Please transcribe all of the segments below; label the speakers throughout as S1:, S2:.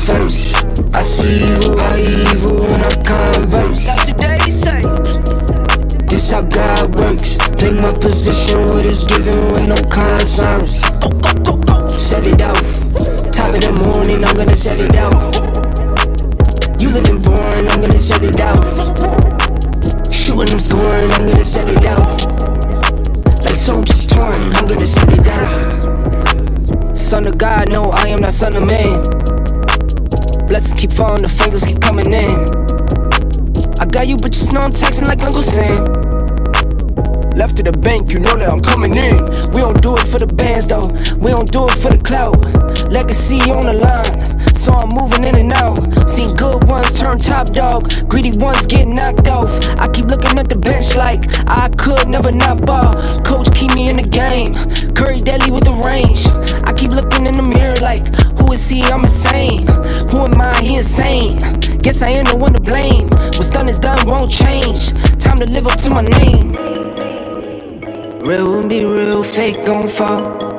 S1: first. I see evil when I converse.
S2: Got today say
S1: This how God works. Play my position, what is given with no concerns.
S2: go.
S1: Set it off. Top of the morning, I'm gonna set it off. You living boring, I'm gonna set it off. Shooting, I'm scoring, I'm gonna set it off. Like soldiers torn, I'm gonna set it off. Son of God, no, I am not son of man. Blessings keep falling, the fingers keep coming in. I got you, but just know I'm texting like Uncle Sam. Left to the bank, you know that I'm coming in. We don't do it for the bands though, we don't do it for the clout. Legacy on the line, so I'm moving in and out. Seen good ones turn top dog, greedy ones get knocked off. I keep looking at the bench like I could never not ball. Coach keep me in the game, Curry deadly with the range. I keep looking in the mirror like, who is he? I'm insane. Who am I? He insane. Guess I ain't the one to blame. What's done is done, won't change. Time to live up to my name. Real will be real, fake gon' fall.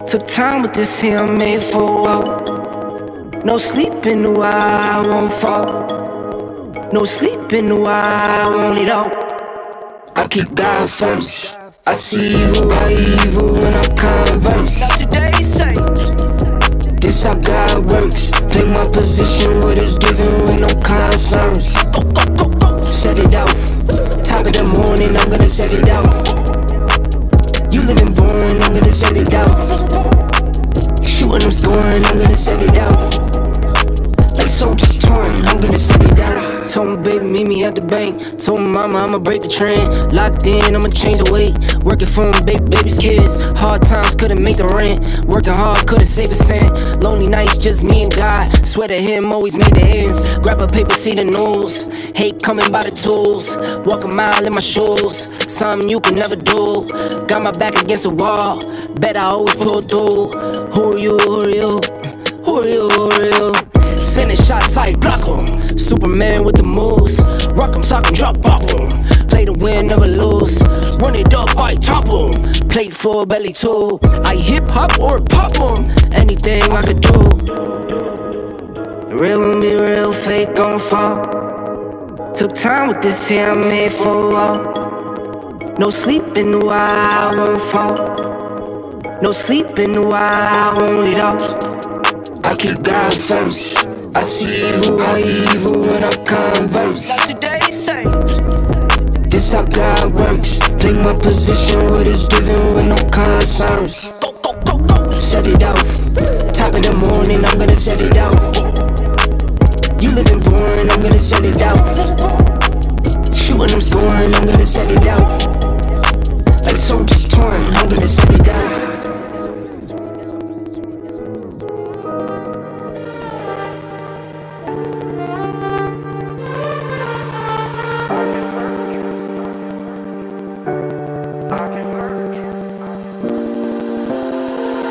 S1: Took time with this here, I'm made for a walk. No sleeping, no I won't fall. No sleeping, no I won't eat out. I keep God first. I see evil when I converse.
S2: Got today say
S1: This how God works. Play my position, what is given with no concerns.
S2: go.
S1: Set it off. Top of the morning, I'm gonna set it off. You living boring, I'm gonna set it off. Shooting, I'm scoring, I'm gonna set it off. Like soldiers torn, I'm gonna set it off. Told my baby, meet me at the bank. Told my mama, I'ma break the trend. Locked in, I'ma change the weight. Working for my baby's kids. Hard times couldn't make the rent. Working hard couldn't save a cent. Lonely nights, just me and God. Swear to him, always made the ends. Grab a paper, see the news. Hate coming by the tools. Walk a mile in my shoes. Something you can never do. Got my back against the wall. Bet I always pull through. Who are you? Who are you? Who are you? Who are you? Sending shots, I block 'em. Superman with the moves. Rock 'em, sock 'em, drop off 'em. Play to win, never lose. Run it up, I top 'em. Play for belly too. I hip hop or pop 'em. Anything I could do. Real won't be real, fake gon' fall. Took time with this here, I'm made for a walk. No sleeping, no I won't fall. No sleeping, no I won't eat out. I keep God first. I see evil when I converse.
S2: Got today say
S1: This how God works. Play my position, what is given with no concerns.
S2: go.
S1: Set it off. Top of the morning, I'm gonna set it off. You living boring, I'm gonna set it off. Shooting, I'm scoring, I'm gonna set it off. Like soldiers torn, I'm gonna set it off.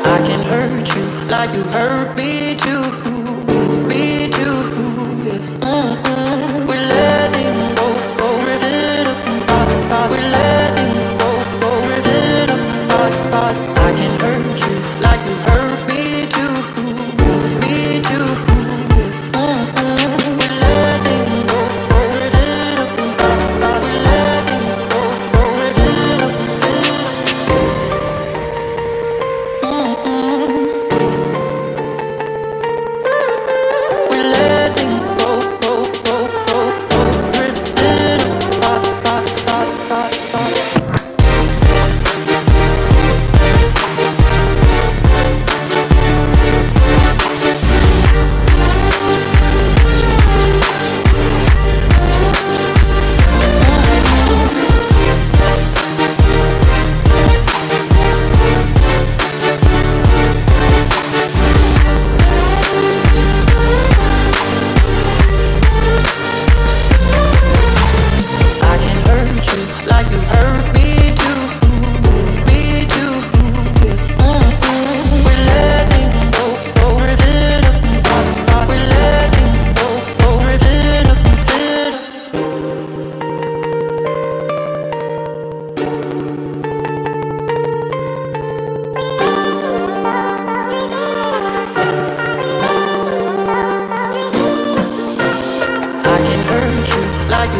S3: I can hurt you like you hurt me too, me too. We're letting go, ripped it up, we're letting go, ripped it up. I can hurt you like you hurt me too, me too. We're letting go, ripped it up, we're letting go, ripped it up.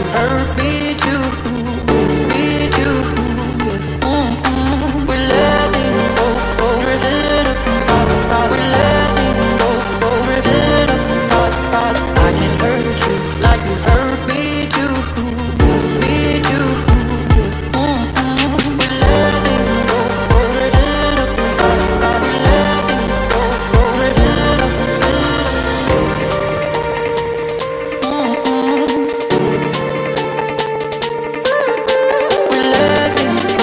S3: hurt me too, me too. We're letting go, drifting apart. We're letting go, drifting apart. I can hurt you like you hurt me too, me too. We're letting go, drifting apart. We're letting go, drifting apart. We're letting go,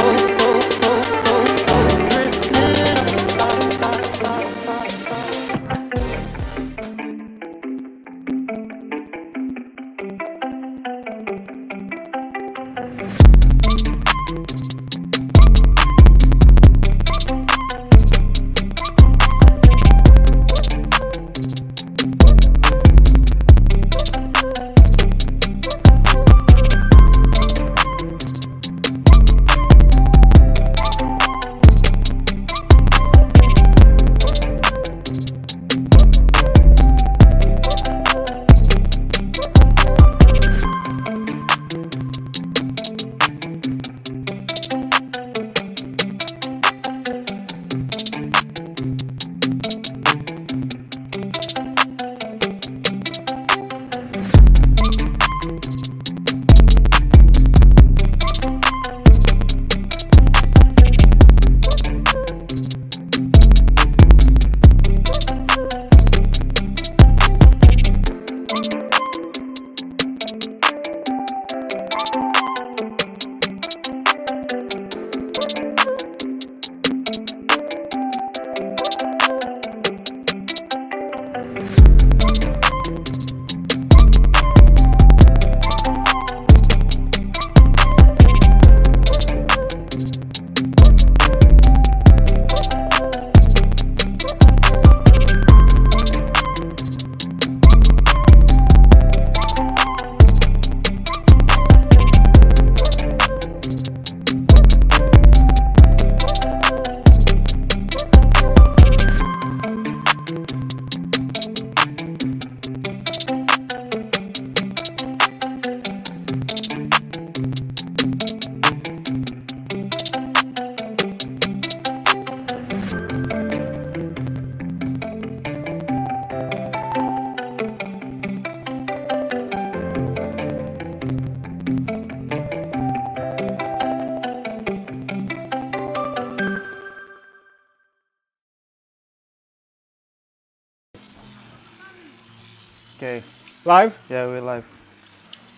S4: Okay.
S5: Live?
S4: Yeah, we're live.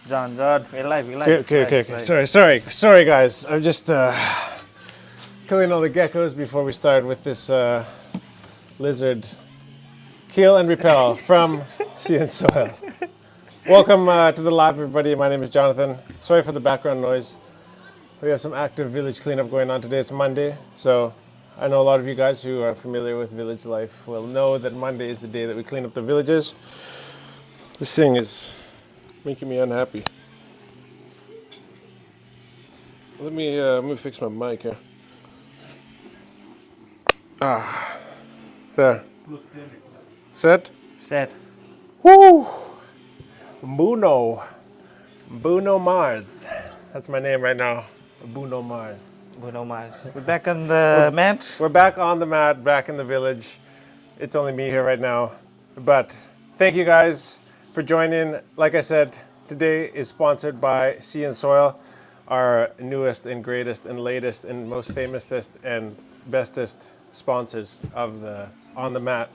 S4: John, we're live.
S5: Okay.
S4: Live.
S5: Sorry, guys. I'm just killing all the geckos before we start with this lizard. Kill and repel from Sea and Soil. Welcome to the live, everybody. My name is Jonathan. Sorry for the background noise. We have some active village cleanup going on today. It's Monday, so I know a lot of you guys who are familiar with village life will know that Monday is the day that we clean up the villages. This thing is making me unhappy. Let me fix my mic here. There. Set?
S4: Set.
S5: Woo! Bruno Mars. That's my name right now. Bruno Mars.
S4: Bruno Mars. We're back on the mat.
S5: We're back on the mat, back in the village. It's only me here right now. But thank you guys for joining. Like I said, today is sponsored by Sea and Soil, our newest and greatest and latest and most famousest and bestest sponsors of the On the Mat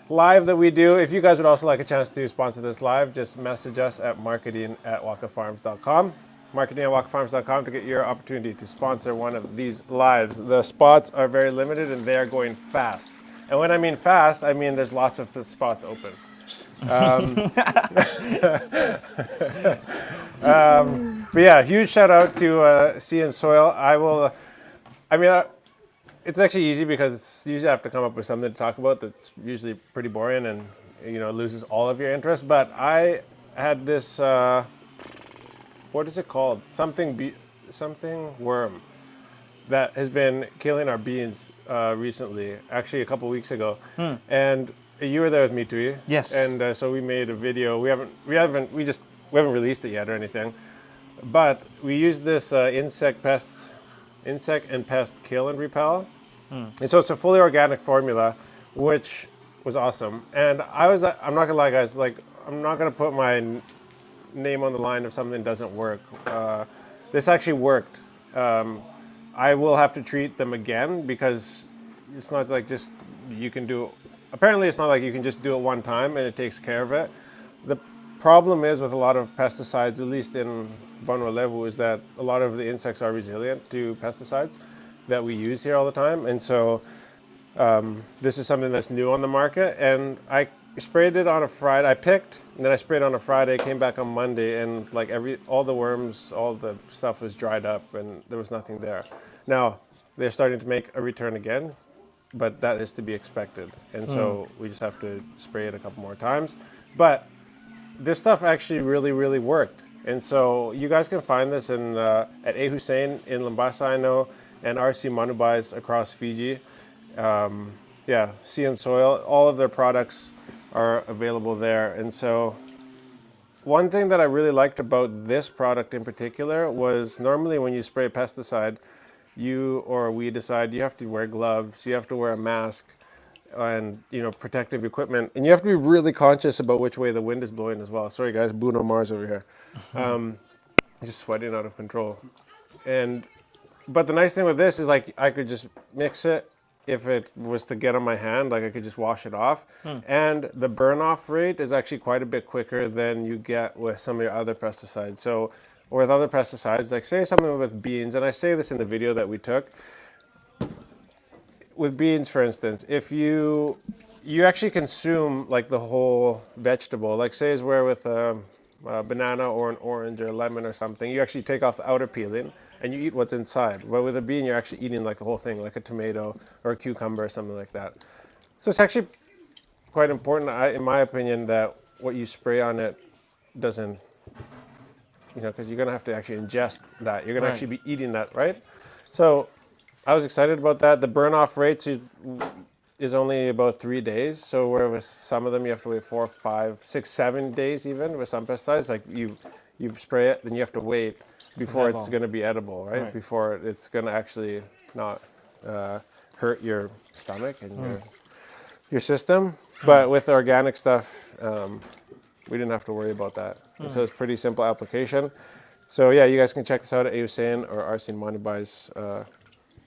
S5: live that we do. If you guys would also like a chance to sponsor this live, just message us at marketing@wakafarms.com. Marketing@wakafarms.com to get your opportunity to sponsor one of these lives. The spots are very limited and they are going fast. And when I mean fast, I mean there's lots of spots open. But yeah, huge shout out to Sea and Soil. It's actually easy because usually I have to come up with something to talk about that's usually pretty boring and loses all of your interest. But I had this, what is it called? Something worm that has been killing our beans recently. Actually, a couple weeks ago, and you were there with me, Tui.
S4: Yes.
S5: And so we made a video. We haven't released it yet or anything. But we use this insect and pest kill and repel. And so it's a fully organic formula, which was awesome. And I'm not gonna lie, guys, like, I'm not gonna put my name on the line if something doesn't work. This actually worked. I will have to treat them again because it's not like just you can do. Apparently, it's not like you can just do it one time and it takes care of it. The problem is with a lot of pesticides, at least in Vanuatu, is that a lot of the insects are resilient to pesticides that we use here all the time, and so this is something that's new on the market. And I sprayed it on a Friday. I picked, and then I sprayed on a Friday. Came back on Monday, and like all the worms, all the stuff was dried up, and there was nothing there. Now they're starting to make a return again, but that is to be expected, and so we just have to spray it a couple more times. But this stuff actually really worked, and so you guys can find this in at A. Hussein in Limbasa, I know, and RC Manubais across Fiji. Sea and Soil, all of their products are available there. And so one thing that I really liked about this product in particular was normally when you spray a pesticide, we decide you have to wear gloves, you have to wear a mask, and protective equipment, and you have to be really conscious about which way the wind is blowing as well. Sorry guys, Bruno Mars over here, just sweating out of control. But the nice thing with this is like I could just mix it. If it was to get on my hand, like I could just wash it off. And the burn off rate is actually quite a bit quicker than you get with some of your other pesticides. So with other pesticides, like say something with beans, and I say this in the video that we took, with beans, for instance, if you actually consume like the whole vegetable, like say is where with a banana or an orange or a lemon or something, you actually take off the outer peeling and you eat what's inside. But with a bean, you're actually eating like the whole thing, like a tomato or a cucumber or something like that. So it's actually quite important, in my opinion, that what you spray on it doesn't, because you're going to have to actually ingest that. You're going to actually be eating that, right? So I was excited about that. The burn off rate is only about 3 days. So where with some of them you have to wait 4, 5, 6, 7 days even with some pesticides. Like you spray it, then you have to wait before it's going to be edible, right? Before it's going to actually not hurt your stomach and your system. But with organic stuff, we didn't have to worry about that. So it's pretty simple application. So yeah, you guys can check this out at Ausen or Arsene Monibai's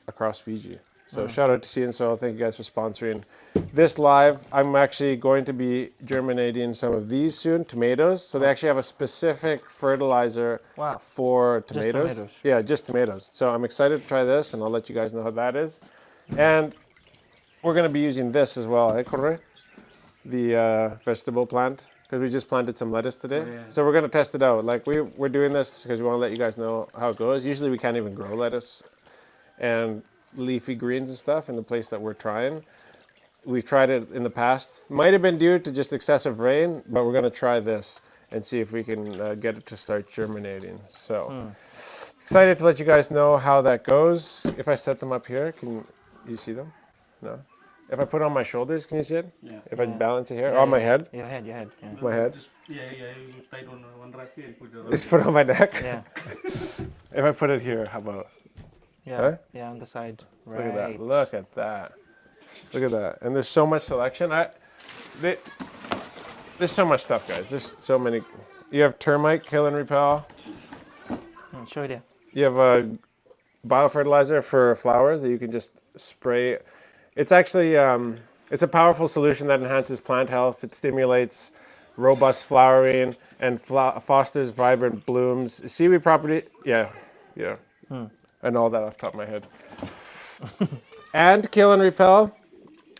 S5: across Fiji. So shout out to Sea and Soil. Thank you guys for sponsoring this live. I'm actually going to be germinating some of these soon, tomatoes. So they actually have a specific fertilizer for tomatoes.
S4: Just tomatoes.
S5: Yeah, just tomatoes. So I'm excited to try this, and I'll let you guys know how that is. And we're going to be using this as well, Corre? The vegetable plant, because we just planted some lettuce today. Oh, yeah. So we're going to test it out. Like we're doing this because we want to let you guys know how it goes. Usually we can't even grow lettuce and leafy greens and stuff in the place that we're trying. We've tried it in the past. Might have been due to just excessive rain, but we're going to try this and see if we can get it to start germinating. So excited to let you guys know how that goes. If I set them up here, can you see them? No? If I put it on my shoulders, can you see it? Yeah. If I balance it here, or on my head?
S6: Your head. Yeah.
S5: My head?
S7: You tie it on one raffia and put it on.
S5: Just put it on my neck?
S6: Yeah.
S5: If I put it here, how about?
S6: Yeah.
S5: Huh?
S6: Yeah, on the side.
S5: Look at that. Look at that. Look at that. And there's so much selection. There's so much stuff, guys. There's so many. You have termite kill and repel.
S6: Show it here.
S5: You have a biofertilizer for flowers that you can just spray. It's actually it's a powerful solution that enhances plant health. It stimulates robust flowering and fosters vibrant blooms. Seaweed property, yeah. I know all that off the top of my head. And kill and repel.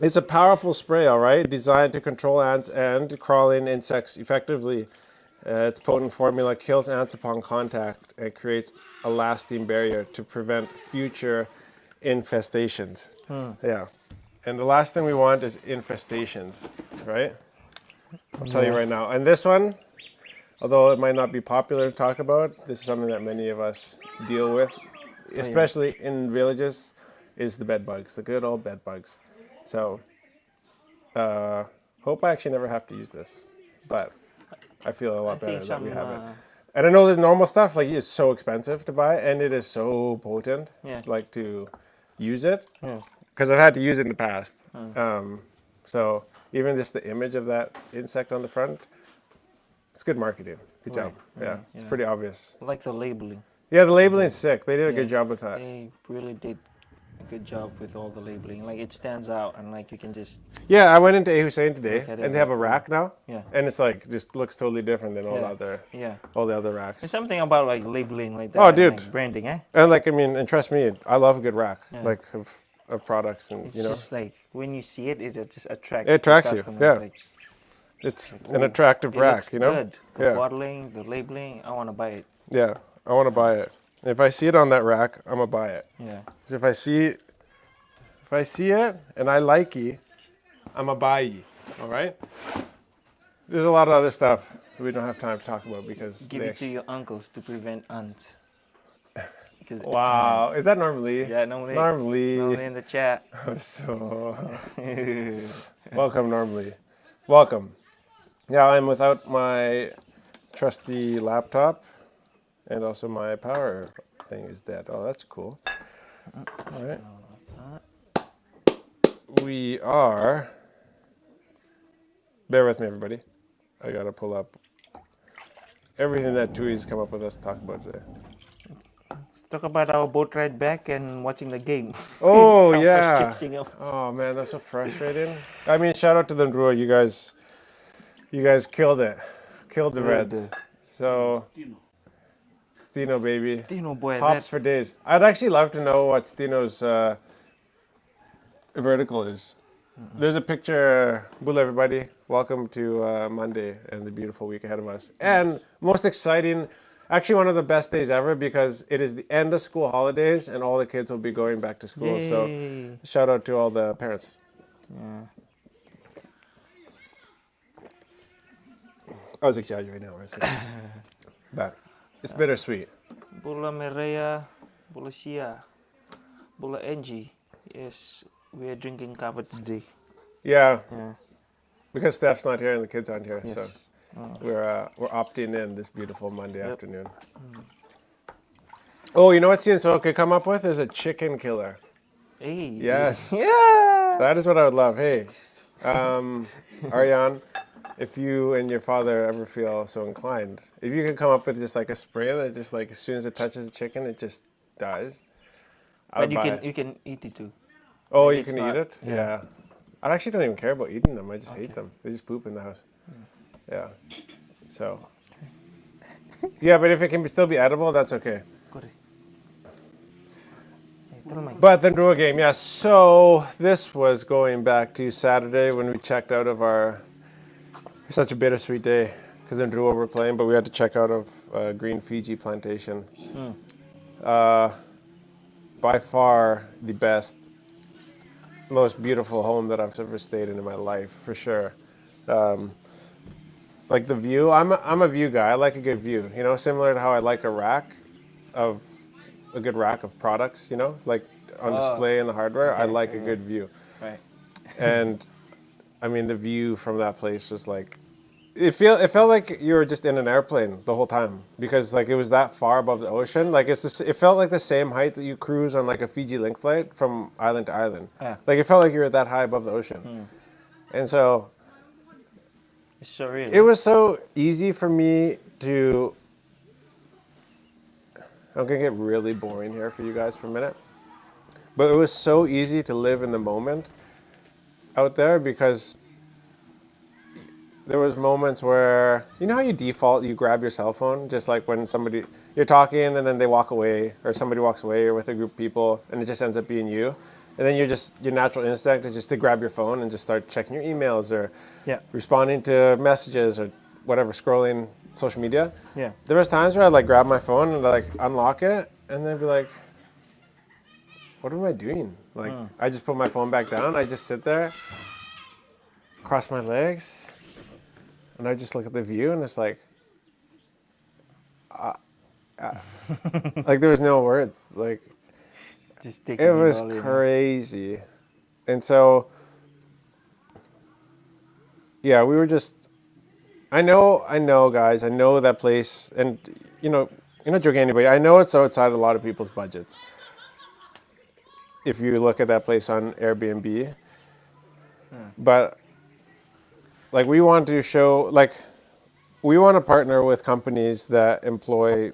S5: It's a powerful spray, all right, designed to control ants and crawling insects effectively. Its potent formula kills ants upon contact and creates a lasting barrier to prevent future infestations. Yeah. And the last thing we want is infestations, right? I'll tell you right now. And this one, although it might not be popular to talk about, this is something that many of us deal with, especially in villages, is the bed bugs, the good old bed bugs. So, hope I actually never have to use this, but I feel a lot better that we have it. And I know the normal stuff like is so expensive to buy, and it is so potent.
S6: Yeah.
S5: Like to use it.
S6: Yeah.
S5: Because I've had to use it in the past. So even just the image of that insect on the front, it's good marketing. Good job. Yeah, it's pretty obvious.
S6: I like the labeling.
S5: Yeah, the labeling's sick. They did a good job with that.
S6: They really did a good job with all the labeling. Like it stands out, and like you can just
S5: Yeah, I went into A Hussein today,
S6: Look at it,
S5: and they have a
S6: yeah.
S5: rack now.
S6: Yeah.
S5: And it's like just looks totally different than all the other racks.
S6: There's something about like labeling like that.
S5: Oh,
S6: and,
S5: dude.
S6: like, branding, eh?
S5: And like I mean, and trust me, I love a good rack like of products, and
S6: It's
S5: you know,
S6: just like when you see it, it just attracts.
S5: It attracts
S6: the
S5: you,
S6: customers.
S5: yeah.
S6: Like,
S5: it's an attractive
S6: it
S5: rack,
S6: looks
S5: you know.
S6: Good. The
S5: Yeah.
S6: bottling, the labeling, I want to buy it.
S5: Yeah, I want to buy it. If I see it on that rack, I'm gonna buy it.
S6: Yeah.
S5: 'Cause if I see it and I like it, I'm gonna buy it. All right. There's a lot of other stuff we don't have time to talk about because
S6: Give
S5: they
S6: it to your uncles to prevent ants. Because
S5: Wow, is that normally?
S6: Yeah, normally
S5: Normally.
S6: in the chat.
S5: So, welcome, normally. Welcome. Yeah, I'm without my trusty laptop, and also my power thing is dead. Oh, that's cool. All right. We are. Bear with me, everybody. I gotta pull up everything that Tui's come up with us to talk about today.
S6: Talk about our boat ride back and watching the game.
S5: Oh
S6: How
S5: yeah.
S6: frustrating it was.
S5: Oh man, that's so frustrating. I mean, shout out to the Ndrua. You guys killed it. Killed the Reds. So Stino baby.
S6: Dino boy,
S5: Hops for days. I'd actually love to know what Stino's vertical is. There's a picture. Bula everybody. Welcome to Monday and the beautiful week ahead of us. And most exciting, actually one of the best days ever because it is the end of school holidays and all the kids will be going back to school.
S6: Yay.
S5: So shout out to all the parents.
S6: Yeah.
S5: I was exaggerating now, but it's bittersweet.
S6: Bula Merea, Bula Sia, Bula Angie. Yes, we are drinking kava today.
S5: Yeah,
S6: Yeah.
S5: because Steph's not here and the kids aren't here,
S6: Yes.
S5: so we're opting in this beautiful Monday afternoon. Oh, you know what Cienso could come up with is a chicken killer.
S6: Hey.
S5: Yes.
S6: Yeah.
S5: That is what I would love. Hey, Aryan, if you and your father ever feel so inclined, if you could come up with just like a spray that just like as soon as it touches the chicken, it just dies. I
S6: But
S5: would buy it.
S6: you can eat it too.
S5: Oh,
S6: Maybe
S5: you
S6: it's
S5: can
S6: not-
S5: eat it?
S6: yeah.
S5: Yeah. I actually don't even care about eating them. I just hate them. They just poop in the house. Yeah. So. Yeah, but if it can still be edible, that's okay.
S6: Correct. Hey, tell me.
S5: But the Ndrua game, yeah. So this was going back to Saturday when we checked out of our. Such a bittersweet day because in Ndrua were playing, but we had to check out of Green Fiji Plantation. By far the best, most beautiful home that I've ever stayed in my life, for sure. Like the view, I'm a view guy. I like a good view, you know, similar to how I like a good rack of products, you know, like on display in the hardware. I like a good view.
S6: Right.
S5: And I mean, the view from that place was like, it felt like you were just in an airplane the whole time because like it was that far above the ocean. Like it felt like the same height that you cruise on like a Fiji Link flight from island to island.
S6: Yeah.
S5: Like it felt like you were that high above the ocean. And so
S6: It's surreal.
S5: it was so easy for me to. I'm gonna get really boring here for you guys for a minute, but it was so easy to live in the moment out there because there was moments where, you know how you default, you grab your cell phone, just like when you're talking and then they walk away or somebody walks away or with a group of people and it just ends up being you. And then your natural instinct is just to grab your phone and just start checking your emails or
S6: Yeah.
S5: responding to messages or whatever, scrolling social media.
S6: Yeah.
S5: There was times where I'd like grab my phone and like unlock it and then be like, what am I doing? Like I just put my phone back down, I just sit there, cross my legs, and I just look at the view and it's like, like there was no words. Like
S6: Just taking
S5: it was
S6: all in.
S5: crazy. And so, yeah, we were just I know, guys. I know that place, and you're not joking anybody. I know it's outside a lot of people's budgets. If you look at that place on Airbnb, but like we want to show, like we want to partner with companies that employ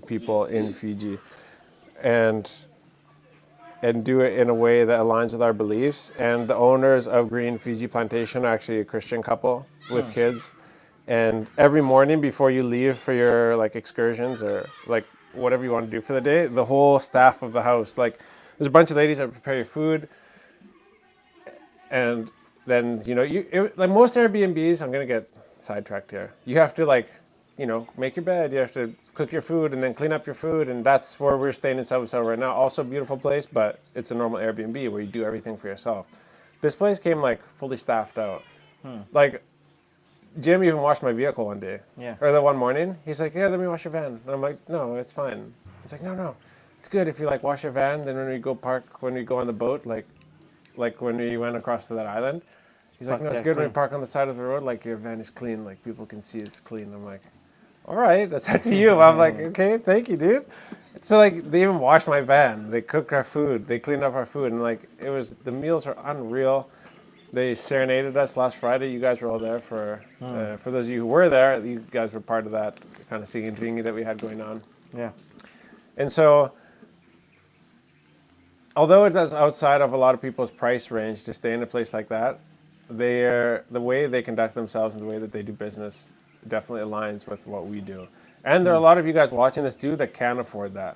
S5: people in Fiji, and do it in a way that aligns with our beliefs. And the owners of Green Fiji Plantation are actually a Christian couple with kids. And every morning before you leave for your like excursions or like whatever you want to do for the day, the whole staff of the house, like there's a bunch of ladies that prepare your food. And then, like most Airbnbs, I'm going to get sidetracked here. You have to like, make your bed, you have to cook your food and then clean up your food. And that's where we're staying in South right now. Also a beautiful place, but it's a normal Airbnb where you do everything for yourself. This place came like fully staffed out. Like Jim even washed my vehicle one day.
S6: Yeah.
S5: Or the one morning, he's like, "Yeah, let me wash your van." And I'm like, "No, it's fine." He's like, "No, it's good if you like wash your van. Then when we go on the boat, like when we went across to that island, he's like,
S6: Park
S5: no, it's
S6: there
S5: good when
S6: clean."
S5: we park on the side of the road, like your van is clean, like people can see it's clean." I'm like, "All right, that's up to you." I'm like, "Okay, thank you, dude." So like they even washed my van, they cooked our food, they cleaned up our food, and like the meals are unreal. They serenaded us last Friday. You guys were all there for those of you who were there. You guys were part of that kind of singing thingy that we had going on.
S6: Yeah.
S5: And so, although it's outside of a lot of people's price range to stay in a place like that, the way they conduct themselves and the way that they do business definitely aligns with what we do. And there are a lot of you guys watching this too that can afford that.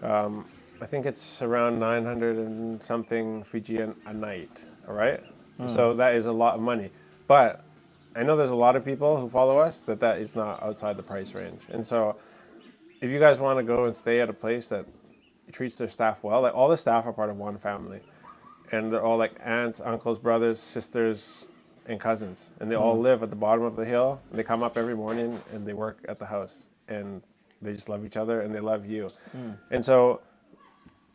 S5: I think it's around 900 and something Fijian a night, all right? So that is a lot of money. But I know there's a lot of people who follow us that is not outside the price range. And so if you guys want to go and stay at a place that treats their staff well, like all the staff are part of one family. And they're all like aunts, uncles, brothers, sisters, and cousins. And they all live at the bottom of the hill. And they come up every morning and they work at the house. And they just love each other and they love you. And so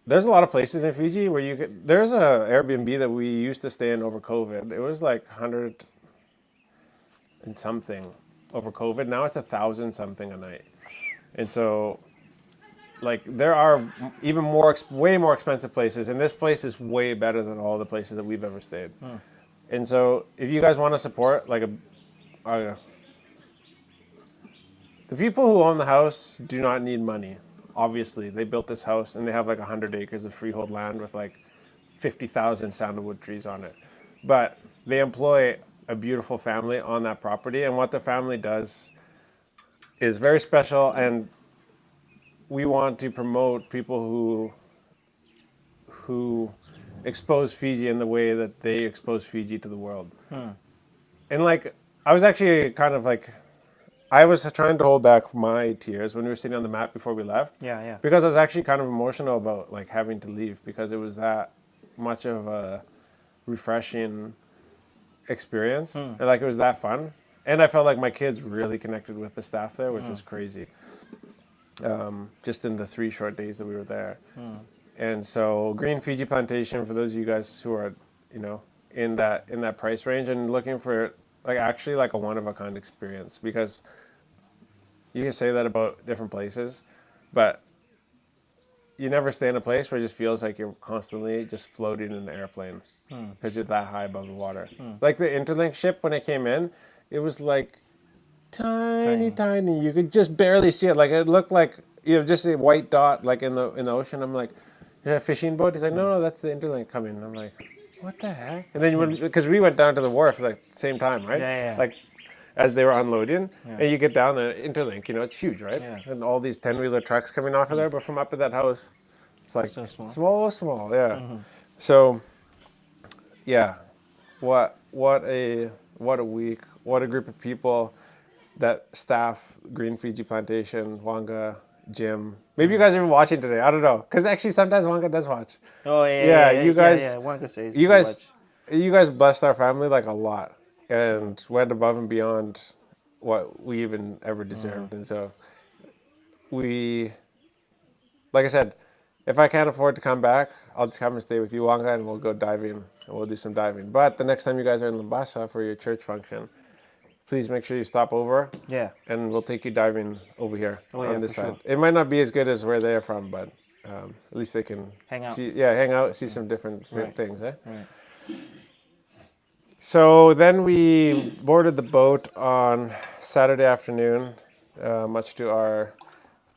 S5: there's a lot of places in Fiji where there's a Airbnb that we used to stay in over COVID. It was like 100 and something over COVID. Now it's 1,000 something a night. And so like there are even way more expensive places, and this place is way better than all the places that we've ever stayed. And so if you guys want to support like the people who own the house do not need money. Obviously, they built this house and they have like 100 acres of freehold land with like 50,000 sandalwood trees on it. But they employ a beautiful family on that property, and what the family does is very special, and we want to promote people who expose Fiji in the way that they expose Fiji to the world. And like I was actually kind of like I was trying to hold back my tears when we were sitting on the mat before we left.
S6: Yeah.
S5: Because I was actually kind of emotional about like having to leave, because it was that much of a refreshing experience. And like it was that fun. And I felt like my kids really connected with the staff there, which was crazy. Just in the 3 short days that we were there. And so Green Fiji Plantation, for those of you guys who are, in that price range and looking for like actually like a one-of-a-kind experience, because you can say that about different places, but you never stay in a place where it just feels like you're constantly just floating in an airplane because you're that high above the water. Like the Interlink ship, when it came in, it was like tiny. You could just barely see it. Like it looked like just a white dot like in the ocean. I'm like, "Is that a fishing boat?" He's like, "No, that's the Interlink coming." I'm like, "What the heck?" And then because we went down to the wharf like the same time, right?
S6: Yeah.
S5: Like as they were unloading, and you get down the Interlink, it's huge, right?
S6: Yeah.
S5: And all these 10-wheeler trucks coming off of there, but from up at that house, it's like
S6: So small.
S5: small, yeah. So, yeah, what a week, what a group of people that staff Green Fiji Plantation, Wanga, Jim. Maybe you guys are even watching today. I don't know, because actually sometimes Wanga does watch.
S6: Oh yeah.
S5: you guys.
S6: Yeah. One could say
S5: You guys blessed our family like a lot and went above and beyond what we even ever deserved. And so like I said, if I can't afford to come back, I'll just come and stay with you, Wanga, and we'll go diving and we'll do some diving. But the next time you guys are in Lambasa for your church function, please make sure you stop over.
S6: Yeah.
S5: And we'll take you diving over here
S6: yeah,
S5: on this
S6: for
S5: side.
S6: sure.
S5: It might not be as good as where they're from, but at least they can
S6: Hang out.
S5: hang out, see some different
S6: Right.
S5: things. Eh?
S6: Right.
S5: So then we boarded the boat on Saturday afternoon, much to our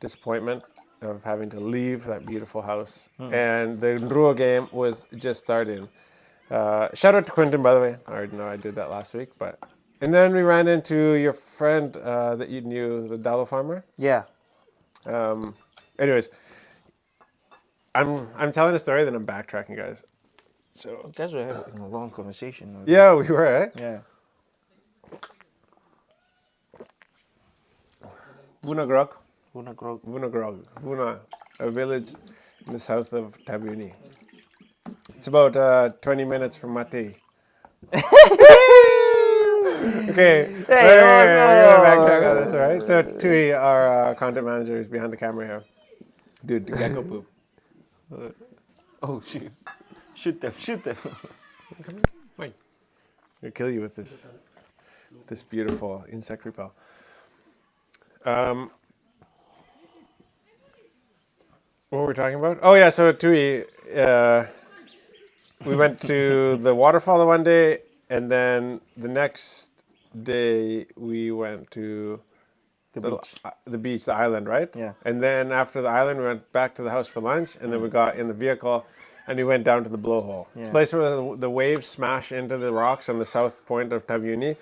S5: disappointment of having to leave that beautiful house. And the Nruo game was just starting. Shout out to Quentin, by the way. I already know I did that last week, but and then we ran into your friend that you knew, the Dalo farmer.
S6: Yeah.
S5: Anyways, I'm telling a story, then I'm backtracking, guys. So
S6: You guys were having a long conversation.
S5: yeah, we were. Eh?
S6: Yeah.
S5: Vunagrog.
S6: Vunagrog.
S5: Vuna, a village in the south of Taveuni. It's about 20 minutes from Bati. Okay, we're gonna backtrack on this, all right? So Tui, our content manager, is behind the camera here. Dude, the gecko poop.
S6: Oh shoot. Shoot them.
S5: Fine. I'll kill you with this beautiful insect repel. What were we talking about? Oh yeah, so Tui, we went to the waterfall one day, and then the next day we went to the beach, the island, right?
S6: Yeah.
S5: And then after the island, we went back to the house for lunch, and then we got in the vehicle, and we went down to the blowhole. It's a place where the waves smash into the rocks on the south point of Taveuni.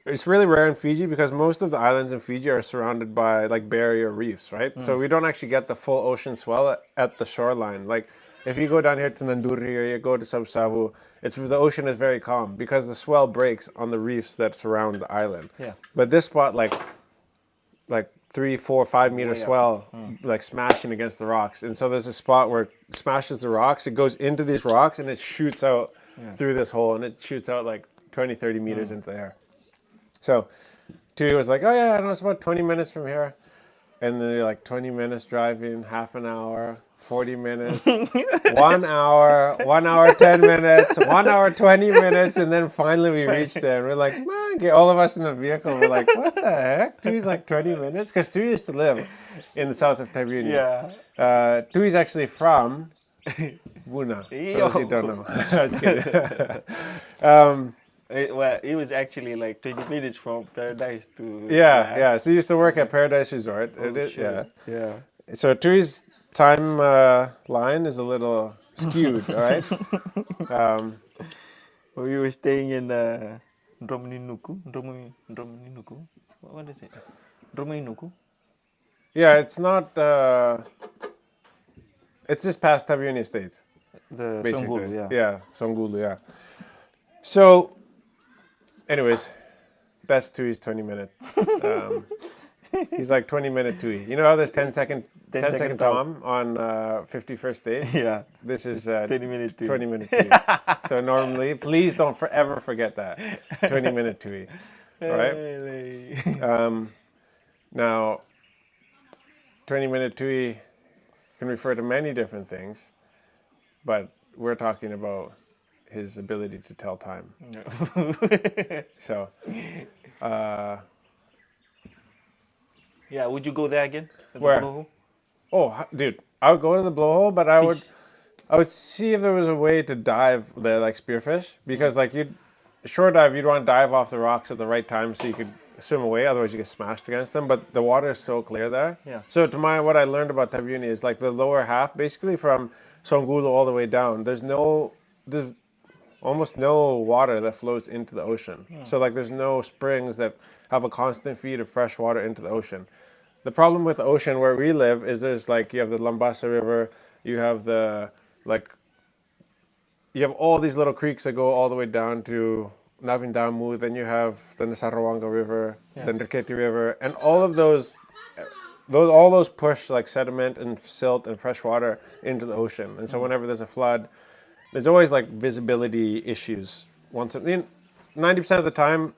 S5: It's really rare in Fiji because most of the islands in Fiji are surrounded by like barrier reefs, right? So we don't actually get the full ocean swell at the shoreline. Like if you go down here to Nanduri or you go to Savu, the ocean is very calm because the swell breaks on the reefs that surround the island.
S6: Yeah.
S5: But this spot, like 3, 4, 5 meter swell, like smashing against the rocks. And so there's a spot where it smashes the rocks, it goes into these rocks and it shoots out through this hole, and it shoots out like 20, 30 meters into the air. So Tui was like, oh yeah, I know it's about 20 minutes from here. And then you're like 20 minutes driving, half an hour, 40 minutes, 1 hour, 1 hour, 10 minutes, 1 hour, 20 minutes. And then finally we reached there. And we're like, man, all of us in the vehicle were like, what the heck? Tui's like 20 minutes? Because Tui used to live in the south of Taveuni.
S6: Yeah.
S5: Tui's actually from Vuna. For those who don't know. I was kidding.
S6: It was actually like 20 minutes from Paradise to...
S5: Yeah. So he used to work at Paradise Resort.
S6: Yeah.
S5: So Tui's time line is a little skewed, all right?
S6: We were staying in Dromininuku. What is it? Dromininuku?
S5: Yeah, it's not... it's just past Taveuni Estates.
S6: The
S5: Basically.
S6: Songgulu, yeah.
S5: Yeah, Songgulu, yeah. So, anyways, that's Tui's 20-minute. He's like 20-minute Tui. You know how there's 10-second Tom on 51st Day?
S6: Yeah.
S5: This is
S6: 20-minute Tui.
S5: 20-minute Tui. So normally, please don't ever forget that. 20-minute Tui. All right? Now, 20-minute Tui can refer to many different things, but we're talking about his ability to tell time. So,
S6: yeah, would you go there again?
S5: Where? Oh, dude, I would go to the blowhole, but I would see if there was a way to dive there like spearfish, because like shore dive, you'd want to dive off the rocks at the right time so you could swim away, otherwise you get smashed against them. But the water is so clear there.
S6: Yeah.
S5: So what I learned about Taveuni is like the lower half, basically from Songgulu all the way down, there's almost no water that flows into the ocean. So like there's no springs that have a constant feed of fresh water into the ocean. The problem with the ocean where we live is there's like, you have the Lambasa River, you have you have all these little creeks that go all the way down to Navindamu, then you have the Nasarawanga River, the Nriketi River, and all of those push like sediment and silt and fresh water into the ocean. And so whenever there's a flood, there's always like visibility issues. 90% of the time,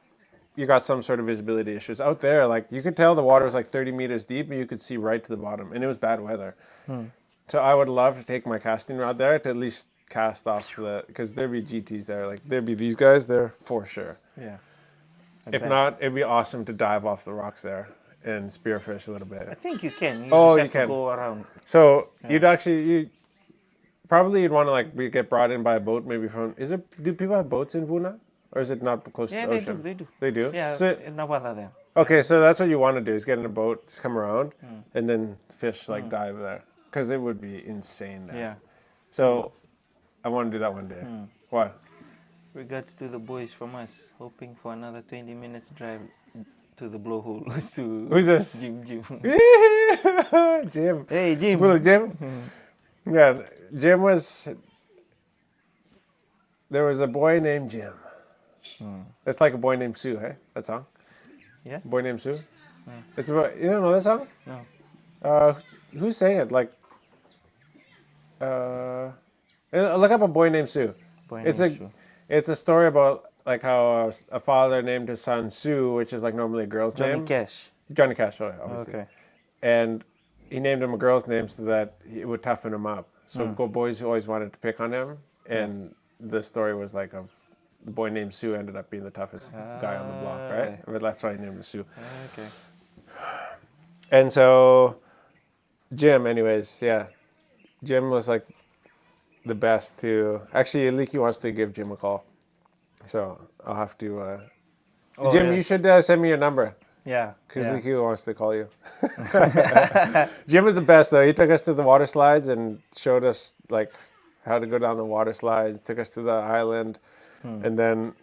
S5: you got some sort of visibility issues. Out there, like you could tell the water was like 30 meters deep and you could see right to the bottom, and it was bad weather. So I would love to take my casting rod there to at least cast off because there'd be GTs there. Like there'd be these guys there for sure.
S6: Yeah.
S5: If not, it'd be awesome to dive off the rocks there and spearfish a little
S6: I
S5: bit.
S6: think you can. You
S5: Oh,
S6: just
S5: you
S6: have
S5: can.
S6: to go around.
S5: So you'd want to like get brought in by a boat, maybe from. Do people have boats in Vuna, or is it not close
S6: Yeah,
S5: to the
S6: they
S5: ocean?
S6: do. They do.
S5: They do.
S6: Yeah,
S5: So,
S6: in Nawala there.
S5: okay, so that's what you want to do: is get in a boat, just come around, and then fish like dive there, because it would be insane there.
S6: Yeah.
S5: So I want to do that one day. What?
S6: Regards to the boys from us, hoping for another 20 minutes drive to the blowhole.
S5: Who's this?
S6: Jim.
S5: Jim.
S6: Hey, Jim.
S5: Little Jim. Yeah, Jim was. There was a boy named Jim. It's like a boy named Sue, hey? That song?
S6: Yeah?
S5: Boy named Sue? It's about, you don't know that song?
S6: No.
S5: Who sang it? Like, look up a boy named Sue. It's a story about like how a father named his son Sue, which is like normally a girl's
S6: Johnny
S5: name.
S6: Cash.
S5: Johnny Cash, oh, yeah, obviously.
S6: Okay.
S5: And he named him a girl's name so that it would toughen him up. So boys who always wanted to pick on him, and the story was like of the boy named Sue ended up being the toughest guy on the block, right? But that's why he named him Sue.
S6: Okay.
S5: And so Jim, anyways, yeah, Jim was like the best to. Actually, Leaky wants to give Jim a call, so I'll have to. Jim,
S6: yeah.
S5: you should send me your number.
S6: Yeah.
S5: Because
S6: yeah.
S5: Leaky wants to call you. Jim was the best though. He took us to the water slides and showed us like how to go down the water slides. Took us to the island, and then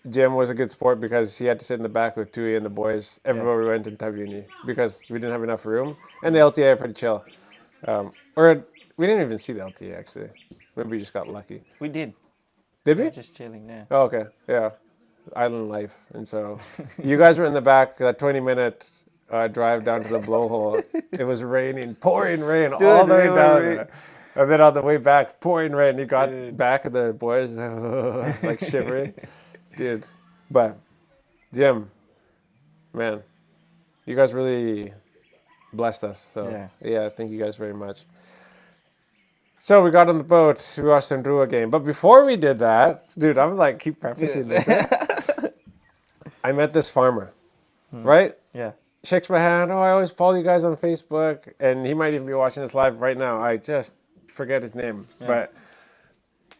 S5: Jim was a good sport because he had to sit in the back with Tui and the boys everywhere we went in Taveuni because we didn't have enough room. And the LTA are pretty chill. Or we didn't even see the LTA actually. Maybe we just got lucky.
S6: We did.
S5: Did we?
S6: We're just chilling there.
S5: Oh, okay. Yeah. Island life. And so you guys were in the back, that 20-minute drive down to the blowhole. It was raining, pouring rain all the way down there. And then on the way back, pouring rain. You got back and the boys like shivering. Dude. But Jim, man, you guys really blessed us. So yeah, thank you guys very much. So we got on the boat, we watched the Ndrua game. But before we did that, dude, I'm like, keep prefacing this. Right? I met this farmer, right?
S6: Yeah.
S5: Shakes my hand. Oh, I always follow you guys on Facebook. And he might even be watching this live right now. I just forget his name. Yeah. But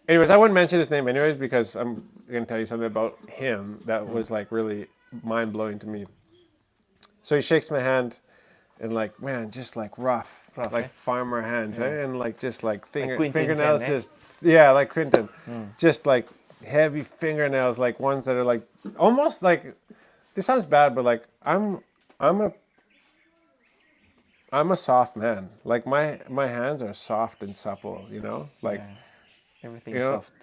S5: anyways, I wouldn't mention his name anyways because I'm going to tell you something about him that was like really mind-blowing to me. So he shakes my hand and like, man, just like rough like farmer hands, eh? And like just like fingernails, just like Quinton, just like heavy fingernails, like ones that are like almost like. This sounds bad, but like I'm a soft man. Like my hands are soft and supple, you know, like
S6: everything's soft.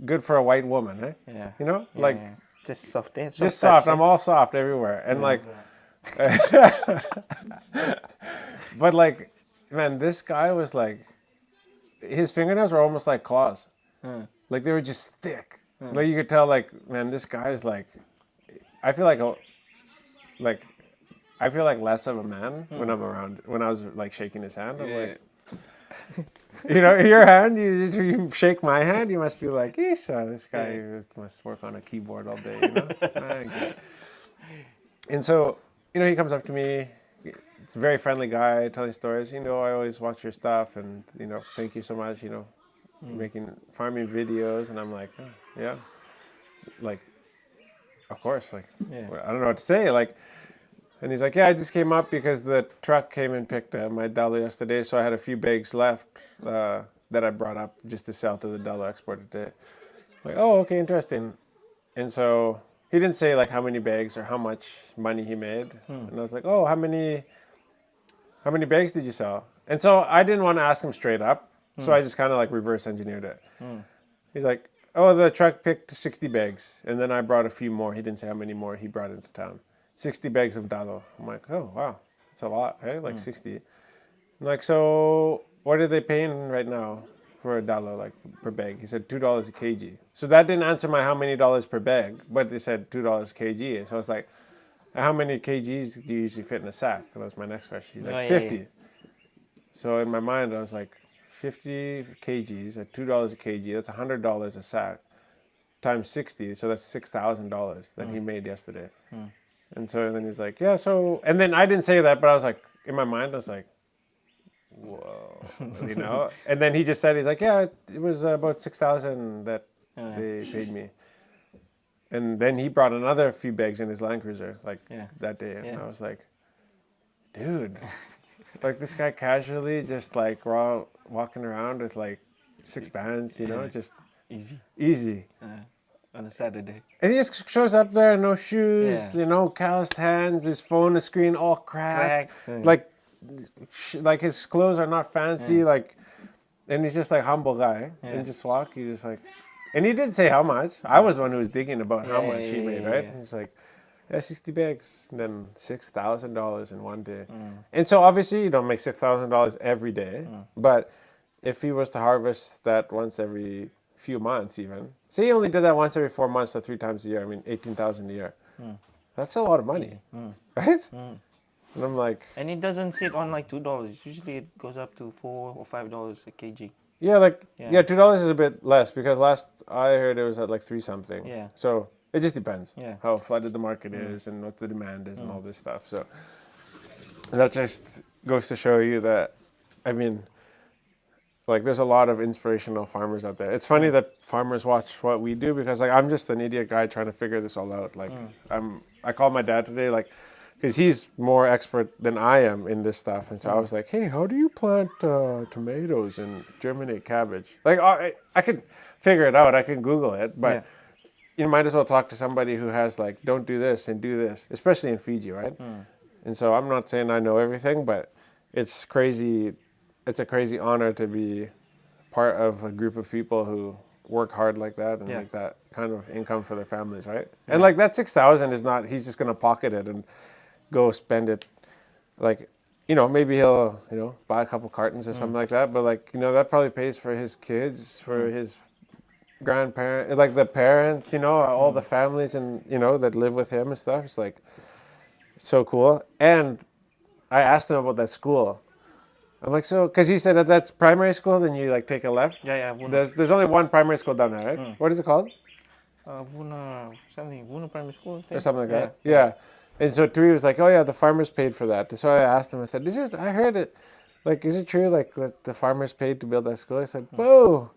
S5: Good for a white woman, eh?
S6: Yeah.
S5: You know,
S6: yeah,
S5: like
S6: just soft,
S5: just soft. I'm all soft everywhere, and like. But like, man, this guy was like, his fingernails were almost like claws. Like they were just thick. Like you could tell, like, man, this guy is like, I feel like less of a man when I'm around. When I was like shaking his hand, I'm like, you know, your hand, you shake my hand, you must be like, this guy must work on a keyboard all day, you know. And so, you know, he comes up to me. It's a very friendly guy, telling stories. You know, I always watch your stuff, and you know, thank you so much. You know, making farming videos, and I'm like, oh, yeah, like, of course, like, I don't know what to say, like. And he's like, yeah, I just came up because the truck came and picked my dalo yesterday, so I had a few bags left that I brought up just to sell to the dalo exporter today. Like, oh, okay, interesting. And so he didn't say like how many bags or how much money he made. And I was like, oh, how many bags did you sell? And so I didn't want to ask him straight up. So I just kind of like reverse engineered it. He's like, oh, the truck picked 60 bags. And then I brought a few more. He didn't say how many more he brought into town. 60 bags of dalo. I'm like, oh, wow. That's a lot, right? Like 60. I'm like, so what are they paying right now for a dalo, like per bag? He said $2 a kg. So that didn't answer my how many dollars per bag, but they said $2 a kg. So I was like, how many kgs do you usually fit in a sack? That was my next question. He's like, 50. So in my mind, I was like, 50 kgs at $2 a kg, that's $100 a sack, times 60, so that's $6,000 that he made yesterday. And so then he's like, yeah, so, and then I didn't say that, but I was like, in my mind, I was like, whoa, you know? And then he just said, he's like, yeah, it was about 6,000 that they paid me. And then he brought another few bags in his Land Cruiser, like that day. And I was like, dude, like this guy casually just like walking around with like 6 bands, you know, just easy.
S6: On a Saturday.
S5: And he just shows up there, no shoes, you know, calloused hands, his phone, the screen all cracked. Like his clothes are not fancy, like, and he's just like humble guy. And just walk, he just like, and he did say how much. I was the one who was digging about how much he made, right? And he's like, yeah, 60 bags, and then $6,000 in one day. And so obviously you don't make $6,000 every day, but if he was to harvest that once every few months even, say he only did that once every 4 months, so 3 times a year, I mean 18,000 a year. That's a lot of money, right? And I'm like,
S6: and it doesn't sit on like $2. Usually it goes up to $4 or $5 a kg.
S5: yeah, like $2 is a bit less because last I heard it was at like 3 something.
S6: Yeah.
S5: So it just depends
S6: Yeah.
S5: how flooded the market is and what the demand is and all this stuff. So that just goes to show you that, I mean, like there's a lot of inspirational farmers out there. It's funny that farmers watch what we do because like I'm just an idiot guy trying to figure this all out. Like I called my dad today, like, because he's more expert than I am in this stuff. And so I was like, hey, how do you plant tomatoes and germinate cabbage? Like I could figure it out. I can Google it, but you might as well talk to somebody who has like, don't do this and do this, especially in Fiji, right? And so I'm not saying I know everything, but it's crazy. It's a crazy honor to be part of a group of people who work hard like that and make that kind of income for their families, right? And like that 6,000 is not, he's just going to pocket it and go spend it. Like, you know, maybe he'll, you know, buy a couple cartons or something like that. But like, you know, that probably pays for his kids, for his grandparents, like the parents, you know, all the families and, you know, that live with him and stuff. It's like so cool. And I asked him about that school. I'm like, so, because he said that that's primary school, then you like take a left. There's only one primary school down there, right? What is it called?
S6: Vuna Primary School, I think.
S5: Or something like that. Yeah. And so Turi was like, oh yeah, the farmers paid for that. So I asked him, I said, I heard it, like, is it true, like, that the farmers paid to build that school? I said, whoa.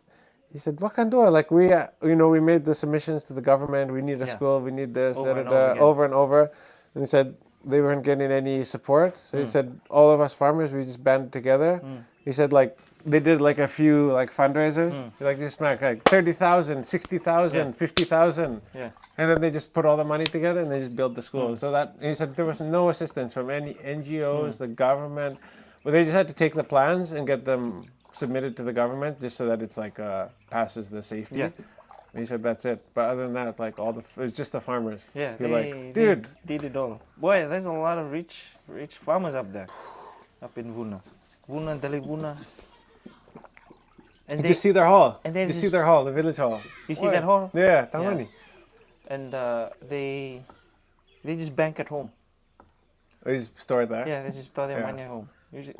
S5: He said, what can do? Like, we, you know, we made the submissions to the government, we need a school, we need this, over and over. And he said, they weren't getting any support. So he said, all of us farmers, we just banded together. He said, like, they did like a few like fundraisers, like just like 30,000, 60,000, 50,000. Yeah. And then they just put all the money together and they just built the school. So that, he said there was no assistance from any NGOs, the government, but they just had to take the plans and get them submitted to the government just so that it's like passes the safety. Yeah. He said that's it. But other than that, like it's just the farmers.
S6: Yeah,
S5: you're like, dude,
S6: they did it all. Boy, there's a lot of rich farmers up there, up in Vuna, Dalivuna.
S5: And you see their hall.
S6: And then
S5: you see their hall, the village hall.
S6: You see that hall?
S5: Yeah, Taveuni.
S6: And they just bank at home.
S5: They just store it there.
S6: Yeah, they just store their money at home. Usually,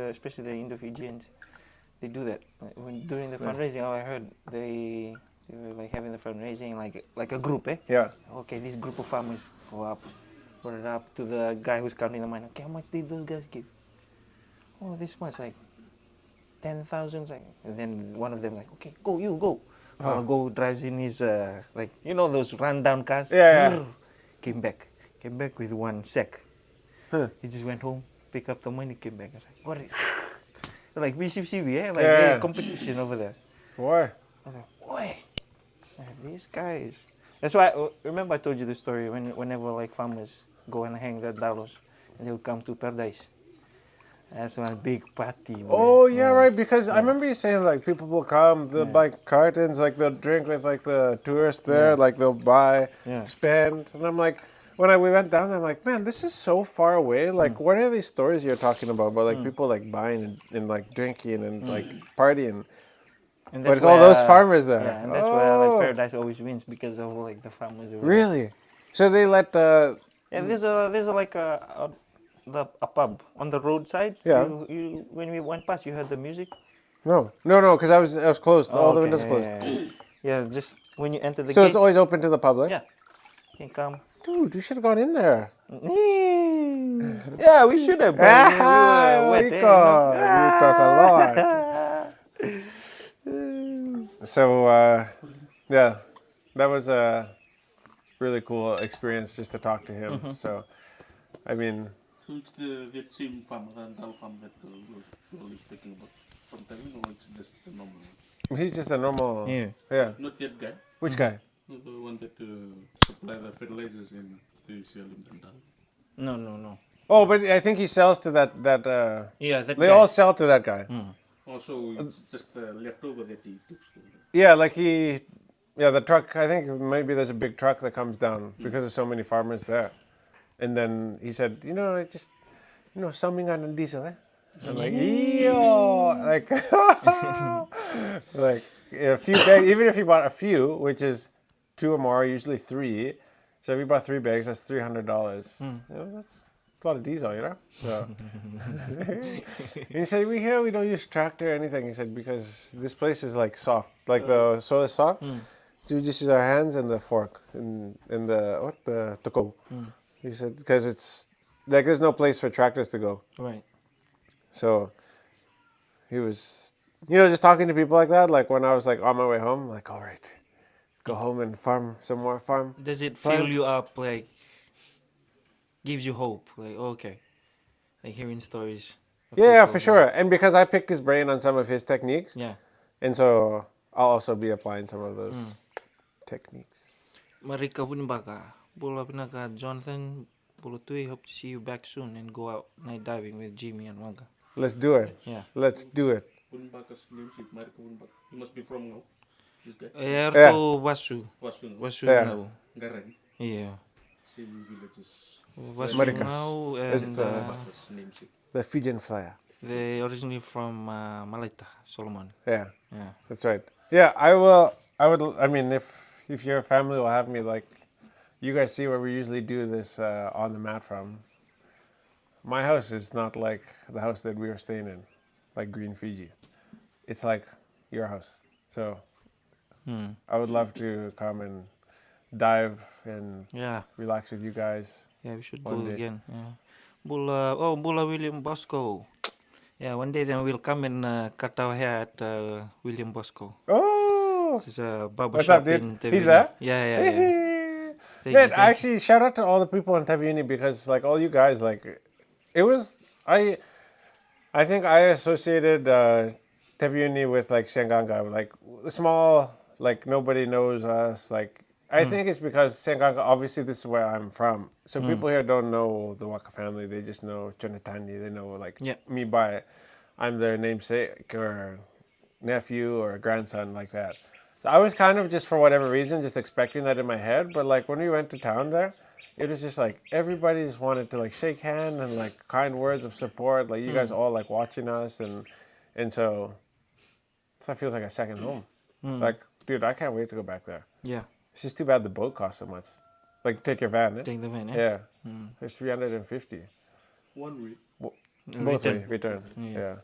S6: especially the Indo-Fijians, they do that. During the fundraising, I heard they were like having the fundraising like a group, eh?
S5: Yeah.
S6: Okay, this group of farmers go up, brought it up to the guy who's counting the money. Okay, how much did those guys give? Oh, this much, like 10,000. Like, and then one of them like, okay, go, you go. Go drives in his like, you know, those rundown cars.
S5: Yeah.
S6: Came back with one sack. He just went home, picked up the money, came back. I was like, what? Like BCCB, eh? Like competition over there.
S5: Boy.
S6: I was like, boy, these guys. That's why, remember I told you the story whenever like farmers go and hang their dalos and they'll come to Paradise. That's one big party. Boy.
S5: Oh yeah, right. Because I remember you saying like people will come, they'll buy cartons, like they'll drink with like the tourists there, like they'll buy, spend, and I'm like, when we went down there, I'm like, man, this is so far away. Like, what are these stories you're talking about? But like people like buying and like drinking and like partying. And but it's all those farmers there.
S6: Yeah, and that's where like Paradise always wins because of like the farmers.
S5: Really? So they let
S6: there's like a pub on the roadside.
S5: Yeah.
S6: You when we went past, you heard the music.
S5: No, because I was closed. All the windows closed.
S6: Yeah, just when you enter the gate.
S5: So it's always open to the public.
S6: Yeah, you can come.
S5: Dude, you should have gone in there.
S6: Yeah, we should have. But we were wet.
S5: Rico, you talk a lot. So yeah, that was a really cool experience just to talk to him. So, I mean,
S7: So it's the that same farm, rental farm that we're speaking about from Taveuni, or it's just the normal?
S5: he's just a normal.
S6: Yeah.
S5: Yeah.
S7: Not that guy,
S5: Which guy?
S7: not the one that supply the fertilizers and they sell in rental.
S6: No.
S5: Oh, but I think he sells to that.
S6: Yeah, that
S5: They
S6: guy.
S5: all sell to that guy.
S7: Also, it's just the leftover that he took.
S5: Yeah, like the truck. I think maybe there's a big truck that comes down because there's so many farmers there. And then he said, I just, summing on a diesel, eh? I'm like, like, like a few bags, even if you bought a few, which is 2 or more, usually 3. So if you bought 3 bags, that's $300. That's a lot of diesel, So. And he said, we don't use tractor or anything. He said, because this place is like soft, like the soil is soft. So we just use our hands and the fork and the toko. He said, because it's like there's no place for tractors to go.
S6: Right.
S5: So he was, just talking to people like that. Like when I was like on my way home, like, all right, go home and farm some more farm.
S6: Does it fill you up, like, gives you hope? Like, okay. Like hearing stories. of
S5: Yeah,
S6: people
S5: for sure. And because I picked his brain on some of his techniques.
S6: Yeah.
S5: And so I'll also be applying some of those techniques.
S6: Marika pun baka. Bula pinaka Jonathan. Bula tui. Hope to see you back soon and go out night diving with Jimmy and Wanga.
S5: Let's do it.
S6: Yeah.
S5: Let's do it.
S7: Punbakas name sheet, Marika Punbak. He must be from now. This guy.
S6: Erto Wasu.
S7: Wasun.
S6: Wasu
S5: Yeah.
S6: now.
S7: Garang.
S6: Yeah.
S7: Same villages.
S6: Wasu
S5: Marika.
S6: now
S5: Is
S6: and
S5: the-
S7: Punbakas name sheet.
S5: The Fijian flyer.
S6: they originally from Malaita, Solomon.
S5: Yeah,
S6: Yeah.
S5: that's right. Yeah, I would. I mean, if your family will have me, like, you guys see where we usually do this on the mat from. My house is not like the house that we were staying in, like Green Fiji. It's like your house. So I would love to come and dive and
S6: Yeah.
S5: relax with you guys.
S6: Yeah, we should
S5: One
S6: go
S5: day.
S6: again. Yeah. Bula William Bosco. Yeah, one day then we'll come and cut our hair at William Bosco.
S5: Oh,
S6: This is a barber
S5: what's
S6: shop
S5: up, dude?
S6: in Taveuni.
S5: He's there?
S6: Yeah. Thank
S5: Man,
S6: you.
S5: actually, shout out to all the people in Taveuni because, like, all you guys, like, it was I think I associated Taveuni with like Senganga, like small, like nobody knows us. Like, I think it's because Senganga. Obviously, this is where I'm from, so people here don't know the Waka family. They just know Chonetani. They know like
S6: Yeah.
S5: me by I'm their namesake or nephew or grandson, like that. So I was kind of just for whatever reason just expecting that in my head, but like when we went to town there, it was just like everybody just wanted to like shake hand and like kind words of support, like you guys all like watching us and so that feels like a second home. Like, dude, I can't wait to go back there.
S6: Yeah.
S5: It's just too bad the boat costs so much. Like take your van, eh?
S6: Take the van,
S5: Yeah. It's 350.
S7: 1 week.
S5: Both
S6: Return.
S5: way, return.
S6: Yeah.
S5: Yeah.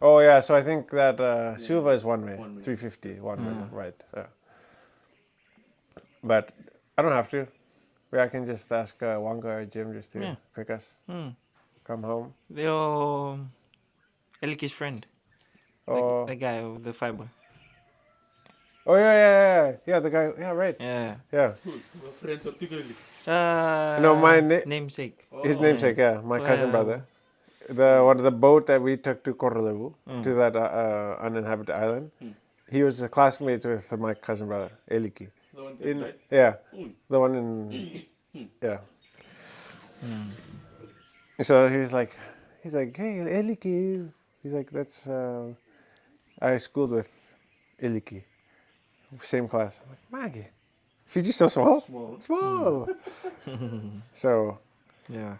S5: Oh yeah, so I think that Suva is one way,
S7: 1 way.
S5: 350, one way, right? Yeah. But I don't have to. I can just ask Wanga or Jim just to
S6: Yeah.
S5: pick us, come home.
S6: They're Elki's friend.
S5: Oh,
S6: The guy with the fiber.
S5: oh yeah. The guy. Yeah, right.
S6: Yeah.
S5: Yeah.
S7: Friends of Tigali.
S5: No, my
S6: namesake.
S5: his namesake. Yeah, my cousin
S6: Wow.
S5: brother. The boat that we took to Korlevu, to that uninhabited island. He was a classmate with my cousin brother Eliki.
S7: The one that died.
S5: Yeah,
S7: Mm.
S5: the one in yeah. So he's like, hey Eliki. He's like, that's I schooled with Eliki, same class. I'm like, Maggie, Fiji's so small. Small. So
S6: Yeah.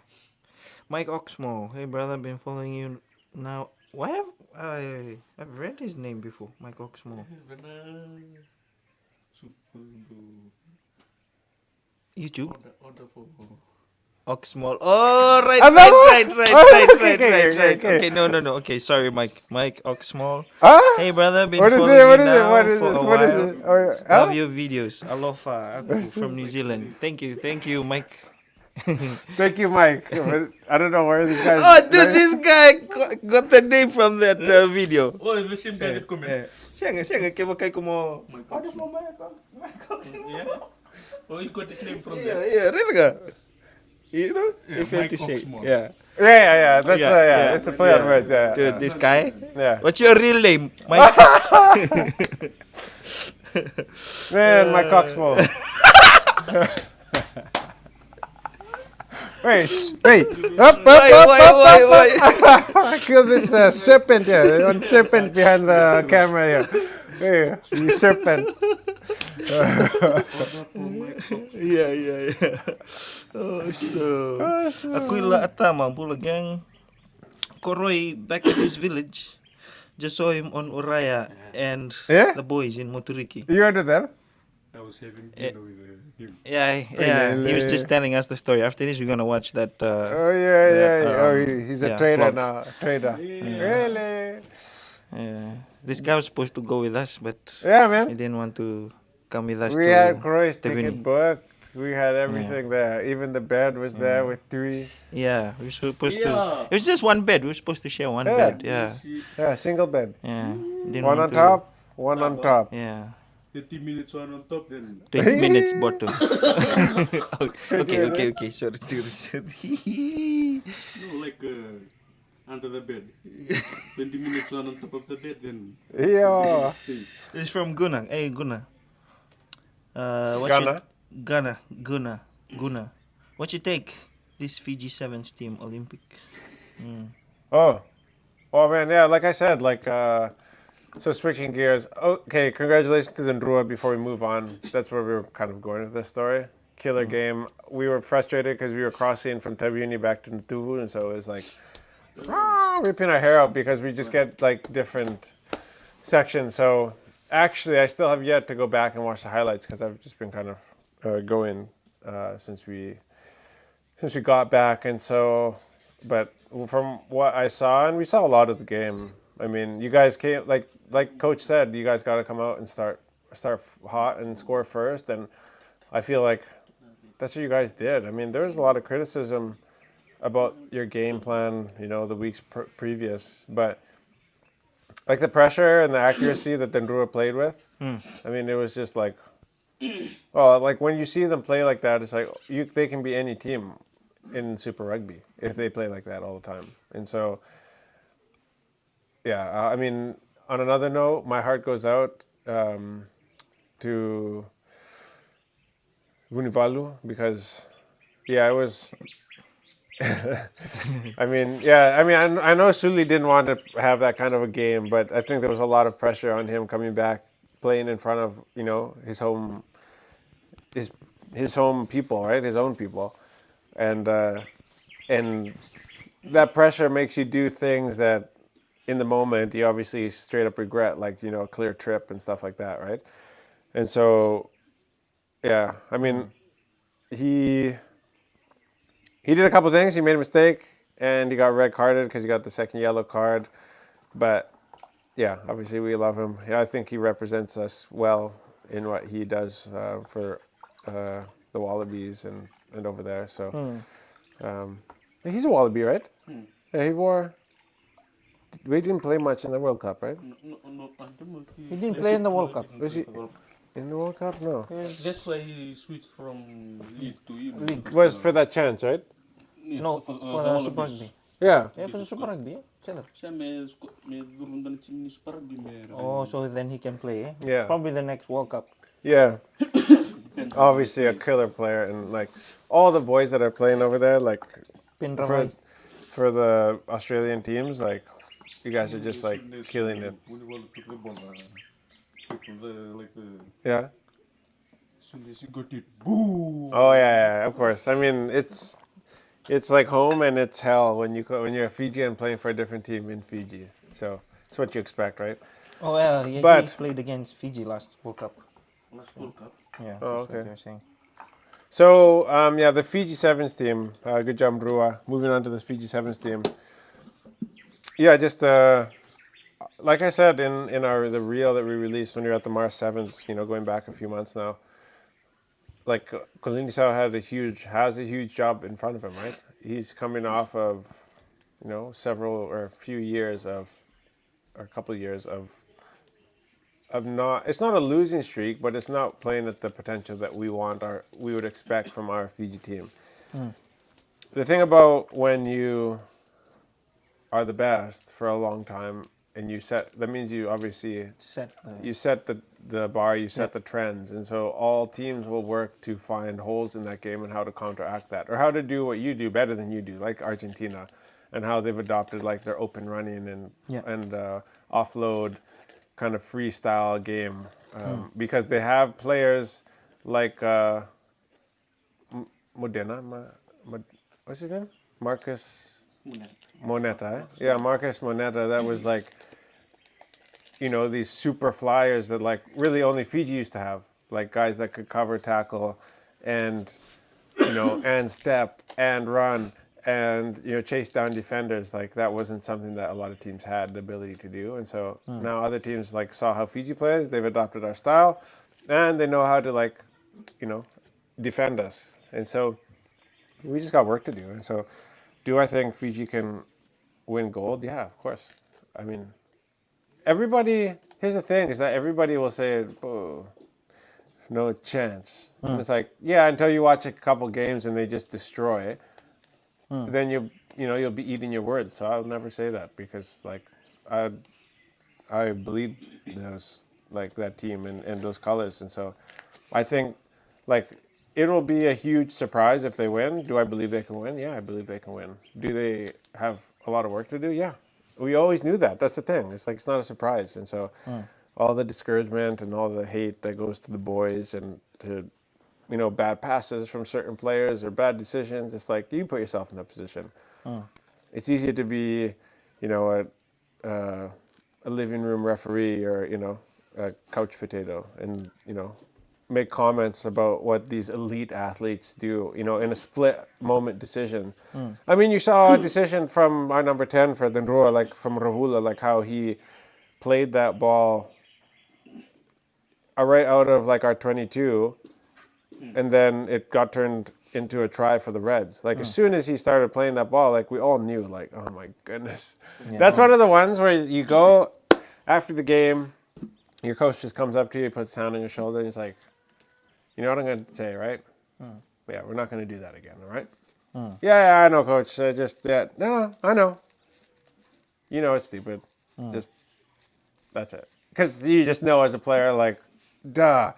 S6: Mike Oxmo. Hey brother, been following you now. Why have I've read his name before? Mike Oxmo. YouTube.
S7: Order for
S6: Oxmo. Oh right.
S5: Okay.
S6: Okay, no. Okay, sorry, Mike. Mike Oxmo.
S5: ah,
S6: Hey brother, been
S5: what is
S6: following
S5: it?
S6: you
S5: What is it?
S6: now
S5: What is
S6: for
S5: it?
S6: a
S5: What is
S6: while.
S5: it? Oh, yeah.
S6: Love your videos. Alofa, aku from New Zealand. Thank you, Mike.
S5: Thank you, Mike. I don't know where these guys.
S6: Oh, dude, this guy got the name from that video.
S7: Oh, the same guy that comment.
S6: Siya nga, kaya kayo como...
S7: My
S6: Ano
S7: God.
S6: po, Michael?
S7: Yeah. Oh, you got his name from
S6: Yeah,
S7: there.
S6: yeah, really nga. You know,
S7: Yeah,
S6: if you have to
S7: Mike
S6: say.
S7: Oxmoor.
S6: Yeah.
S5: Yeah. That's
S6: Yeah.
S5: It's a play on words. Yeah.
S6: Dude, this guy.
S5: Yeah.
S6: What's your real name? Mike.
S5: Man, my cocksmole. Wait. Up. I kill this serpent here. One serpent behind the camera here. Hey, you serpent.
S6: Yeah. Oh, so. Ako'y laatama, bulagang Koroy back at his village. Just saw him on Uraya and
S5: Yeah?
S6: the boys in Moturiki.
S5: You under them?
S7: I was having dinner with him.
S6: Yeah. He was just telling us the story. After this, we're gonna watch that.
S5: Oh yeah. He's a
S6: yeah,
S5: trader
S6: vlog.
S5: now. Trader. Really?
S6: This guy was supposed to go with us, but
S5: Yeah,
S6: he
S5: man.
S6: didn't want to come with us.
S5: We
S6: to
S5: had Croy's
S6: Taveuni.
S5: ticket book. We had everything there. Even the bed was there with Tui.
S6: Yeah, we were supposed to.
S7: Yeah.
S6: It was just one bed. We were supposed to share one
S5: Yeah.
S6: bed. Yeah,
S5: Yeah, single bed.
S6: yeah. Didn't
S5: One on
S6: want to-
S5: top, one on top.
S6: Yeah.
S7: 30 minutes one on top, then
S6: 20 minutes bottom. Okay. Sorry.
S7: no, like under the bed. 20 minutes one on top of the bed, then
S5: Yeah.
S6: It's from Guna. Hey, Guna. Guna. What you take this Fiji Sevens team Olympics?
S5: Oh man, yeah. Like I said, so switching gears. Okay, congratulations to the Ndrua before we move on. That's where we were kind of going with this story. Killer game. We were frustrated because we were crossing from Taveuni back to Ntuvu, and so it was like ripping our hair out because we just get like different sections. So actually, I still have yet to go back and watch the highlights because I've just been kind of going since we got back, and so. But from what I saw, and we saw a lot of the game. I mean, you guys came like Coach said, you guys got to come out and start hot and score first, and I feel like that's what you guys did. I mean, there was a lot of criticism about your game plan, the weeks previous, but like the pressure and the accuracy that the Ndrua played with. I mean, it was just like, like when you see them play like that, it's like they can be any team in Super Rugby if they play like that all the time, and so. Yeah, I mean, on another note, my heart goes out to Vunivalu because, I was. I know Sully didn't want to have that kind of a game, but I think there was a lot of pressure on him coming back, playing in front of his home people, right? His own people, and that pressure makes you do things that. In the moment, you obviously straight up regret, like, a clear trip and stuff like that, right? And so, I mean, he did a couple things. He made a mistake, and he got red carded because he got the second yellow card. But, obviously we love him. Yeah, I think he represents us well in what he does for the Wallabies and over there. So, he's a Wallaby, right? Yeah, he wore... We didn't play much in the World Cup, right?
S7: no, I don't know if
S6: He didn't play in the World Cup.
S5: Was he in the World Cup? No.
S7: That's why he switched from league to
S6: League.
S5: Was for that chance, right?
S6: No, for the Super Rugby.
S5: Yeah.
S6: Yeah, for the Super Rugby. Siya.
S7: Siya may durundan ni Super Rugby may.
S6: Oh, so then he can play, eh?
S5: Yeah.
S6: Probably the next World Cup.
S5: Yeah. Obviously a killer player, and like all the boys that are playing over there, like
S6: Pinramay.
S5: for the Australian teams, like you guys are just like killing it.
S7: When you want to put the ball, people
S5: Yeah.
S7: soon as you got it, boom.
S5: Oh yeah, of course. I mean, it's like home and it's hell when you're a Fijian playing for a different team in Fiji. So it's what you expect, right?
S6: Oh, yeah, he
S5: But-
S6: played against Fiji last World Cup.
S7: Last World Cup.
S6: Yeah,
S5: Oh,
S6: that's what
S5: okay.
S6: you're saying.
S5: So the Fiji Sevens team. Good job, Rua. Moving on to this Fiji Sevens team. Yeah, just like I said in the reel that we released when we were at the Mars Sevens, going back a few months now. like Kolinisau has a huge job in front of him, right? He's coming off of, several or a few years of, or a couple of years of not. It's not a losing streak, but it's not playing at the potential that we would expect from our Fiji team. The thing about when you are the best for a long time and that means you obviously
S6: Set.
S5: you set the bar, you set the trends, and so all teams will work to find holes in that game and how to counteract that, or how to do what you do better than you do, like Argentina, and how they've adopted like their open running and offload kind of freestyle game, because they have players like what's his name? Marcus Moneta. Yeah, Marcus Moneta. That was like, these super flyers that like really only Fiji used to have, like guys that could cover, tackle, and and step and run and chase down defenders. Like that wasn't something that a lot of teams had the ability to do, and so now other teams like saw how Fiji plays. They've adopted our style, and they know how to like defend us, and so we just got work to do. And so, do I think Fiji can win gold? Yeah, of course. I mean, here's the thing, is that everybody will say, oh, no chance. And it's like, yeah, until you watch a couple games and they just destroy it, then you'll be eating your words. So I'll never say that, because like I believe that team and those colors. And so I think like it'll be a huge surprise if they win. Do I believe they can win? Yeah, I believe they can win. Do they have a lot of work to do? Yeah. We always knew that. That's the thing. It's like, it's not a surprise. And so all the discouragement and all the hate that goes to the boys and to, bad passes from certain players or bad decisions, it's like, you put yourself in that position. It's easier to be, a living room referee or, a couch potato and, make comments about what these elite athletes do, in a split moment decision. I mean, you saw a decision from our number 10 for the Ndroa, like from Ravula, like how he played that ball right out of like our 22, and then it got turned into a try for the Reds. Like as soon as he started playing that ball, like we all knew, like, oh my goodness. That's one of the ones where you go after the game, your coach just comes up to you, puts his hand on your shoulder, and he's like, you know what I'm going to say, right? Yeah, we're not going to do that again, all right? Yeah, I know, coach. No, I know. It's stupid. Just, that's it. Because you just know as a player, like, duh.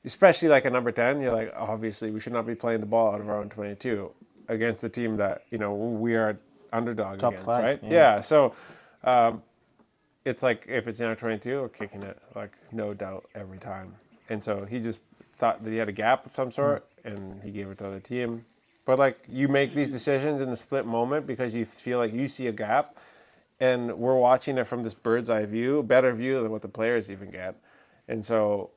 S5: Especially like a number 10, you're like, obviously we should not be playing the ball out of our own 22 against a team that, we are underdog
S6: Top
S5: against,
S6: 5,
S5: right?
S6: yeah.
S5: So it's like, if it's in our 22, we're kicking it, like, no doubt every time. And so he just thought that he had a gap of some sort, and he gave it to the other team. But like, you make these decisions in the split moment because you feel like you see a gap, and we're watching it from this bird's eye view, better view than what the players even get. And so,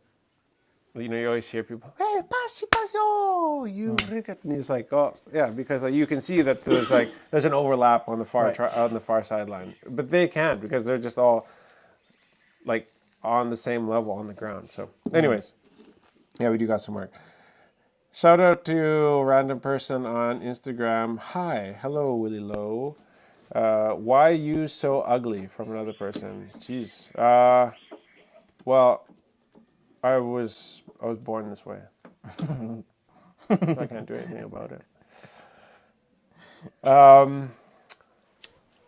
S5: you always hear people, hey, pasio, you ricket. And he's like, oh, yeah, because like, you can see that there's an overlap on the far sideline. But they can't, because they're just all like on the same level on the ground. So anyways, yeah, we do got some work. Shout out to a random person on Instagram. Hi, hello, Willie Lowe. Why you so ugly, from another person? Jeez. Well, I was born this way. So I can't do anything about it.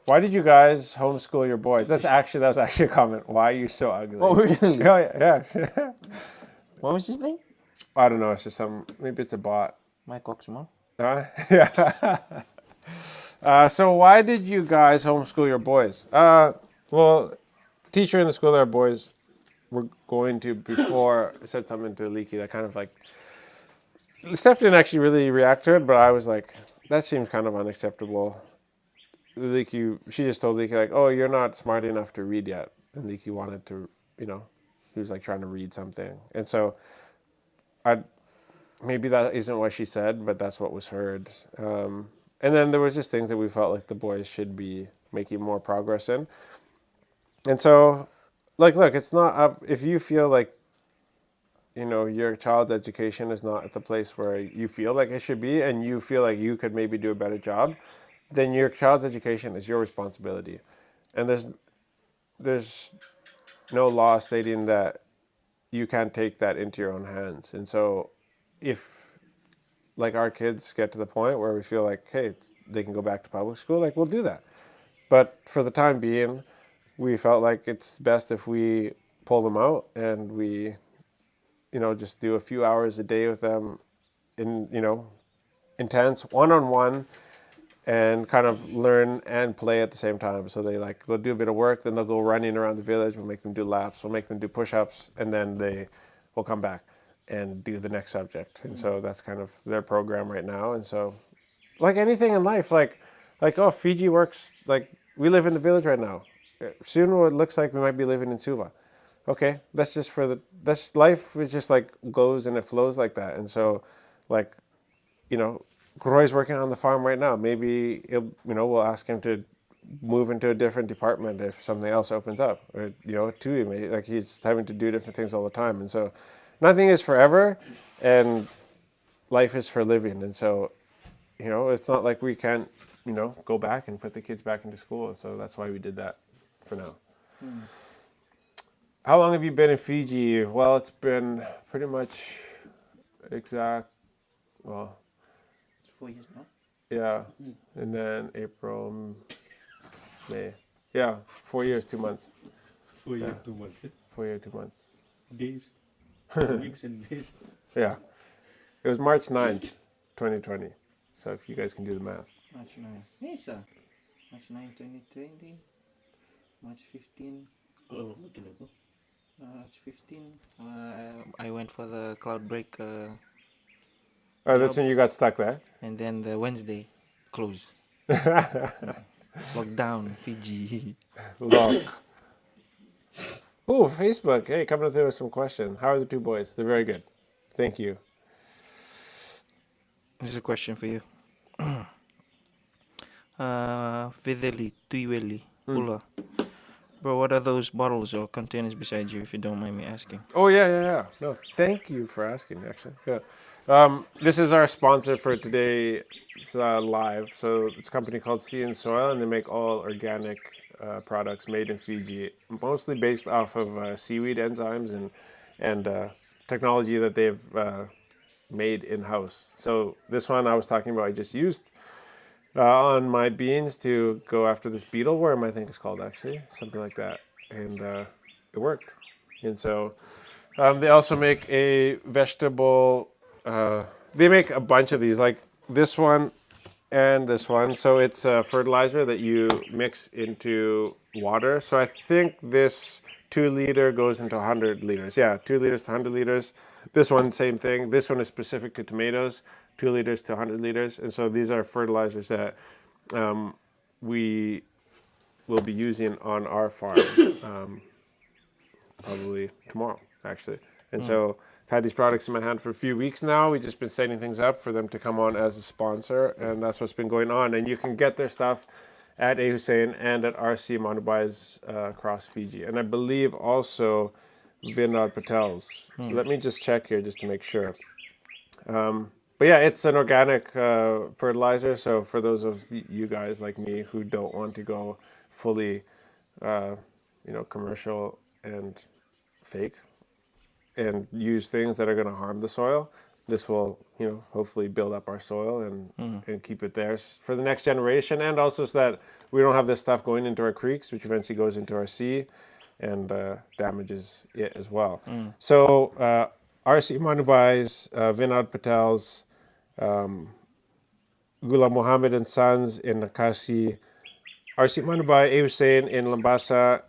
S5: Why did you guys homeschool your boys? That was actually a comment. Why are you so ugly?
S6: Oh, really?
S5: Oh, yeah.
S6: What was his name?
S5: I don't know. It's just maybe it's a bot.
S6: Mike Oxman.
S5: Yeah. So why did you guys homeschool your boys? Well, teacher in the school, our boys were going to, before, said something to Leaky that kind of like, Steph didn't actually really react to it, but I was like, that seems kind of unacceptable. Leaky, she just told Leaky like, oh, you're not smart enough to read yet. And Leaky wanted to, he was like trying to read something. And so maybe that isn't what she said, but that's what was heard. And then there was just things that we felt like the boys should be making more progress in. And so, like, look, it's not up, if you feel like your child's education is not at the place where you feel like it should be, and you feel like you could maybe do a better job, then your child's education is your responsibility. And there's no law stating that you can't take that into your own hands. And so if like our kids get to the point where we feel like, hey, they can go back to public school, like we'll do that. But for the time being, we felt like it's best if we pull them out and we, just do a few hours a day with them in, intense one-on-one, and kind of learn and play at the same time. So they'll do a bit of work, then they'll go running around the village. We'll make them do laps. We'll make them do push-ups, and then they will come back and do the next subject. And so that's kind of their program right now. And so, like anything in life, oh, Fiji works. Like we live in the village right now. Soon it looks like we might be living in Suva. Okay, that's life. Is just like goes and it flows like that. And so, like, Roy's working on the farm right now. Maybe we'll ask him to move into a different department if something else opens up, or like he's having to do different things all the time. And so, nothing is forever, and life is for living. And so, it's not like we can't go back and put the kids back into school. So that's why we did that for now. How long have you been in Fiji? Well, it's been pretty much well,
S6: 4 years now.
S5: yeah, and then April, May. Yeah, 4 years, 2 months.
S7: 4 years, 2 months.
S5: 4 years, 2 months.
S7: Days. Weeks and days.
S5: Yeah. It was March 9th, 2020. So if you guys can do the math.
S6: March 9. Yes, sir. March 9, 2020. March 15.
S7: Oh, okay, okay.
S6: March 15. I went for the cloud break.
S5: Oh, that's when you got stuck there?
S6: And then the Wednesday, close. Lockdown, Fiji.
S5: Lock. Oh, Facebook. Hey, coming through with some questions. How are the two boys? They're very good. Thank you.
S6: Here's a question for you. Videli, Tuiweli, Ula. Bro, what are those bottles or containers beside you, if you don't mind me asking?
S5: Oh, yeah. No, thank you for asking, actually. Yeah. This is our sponsor for today's live. So it's a company called Sea and Soil, and they make all organic products made in Fiji, mostly based off of seaweed enzymes and technology that they've made in-house. So this one I was talking about, I just used on my beans to go after this beetle worm, I think it's called, actually, something like that. And it worked. And so they also make a vegetable, they make a bunch of these, like this one and this one. So it's a fertilizer that you mix into water. So I think this 2 liter goes into 100 liters. Yeah, 2 liters to 100 liters. This one, same thing. This one is specific to tomatoes, 2 liters to 100 liters. And so these are fertilizers that we will be using on our farm probably tomorrow, actually. And so I've had these products in my hand for a few weeks now. We've just been setting things up for them to come on as a sponsor, and that's what's been going on. And you can get their stuff at A. Hussein and at RC Monobuy's across Fiji. And I believe also Vinod Patel's. Let me just check here just to make sure. But yeah, it's an organic fertilizer. So for those of you guys like me who don't want to go fully, commercial and fake and use things that are going to harm the soil, this will, hopefully build up our soil and keep it there for the next generation. And also so that we don't have this stuff going into our creeks, which eventually goes into our sea and damages it as well. So RC Manubai's, Vinod Patel's, Gula Mohammed and Sons in Nakasi, RC Manubai, A. Hussein in Lambasa,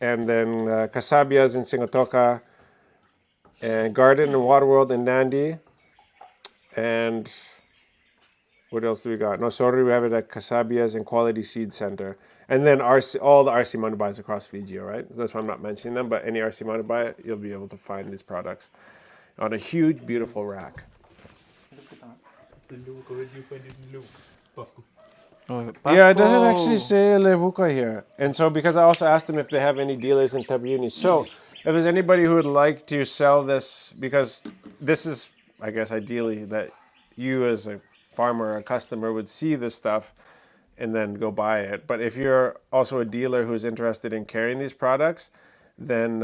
S5: and then Kasabias in Singatoka, and Garden and Waterworld in Nandi, and what else do we got? No, sorry, we have it at Kasabias and Quality Seed Center. And then all the RC Manubais across Fiji, all right? That's why I'm not mentioning them, but any RC Manubai, you'll be able to find these products on a huge, beautiful rack. Yeah, it doesn't actually say Levuka here. And so because I also asked them if they have any dealers in Taveuni. So there's anybody who would like to sell this, because this is, I guess, ideally that you as a farmer, a customer would see this stuff and then go buy it. But if you're also a dealer who's interested in carrying these products, then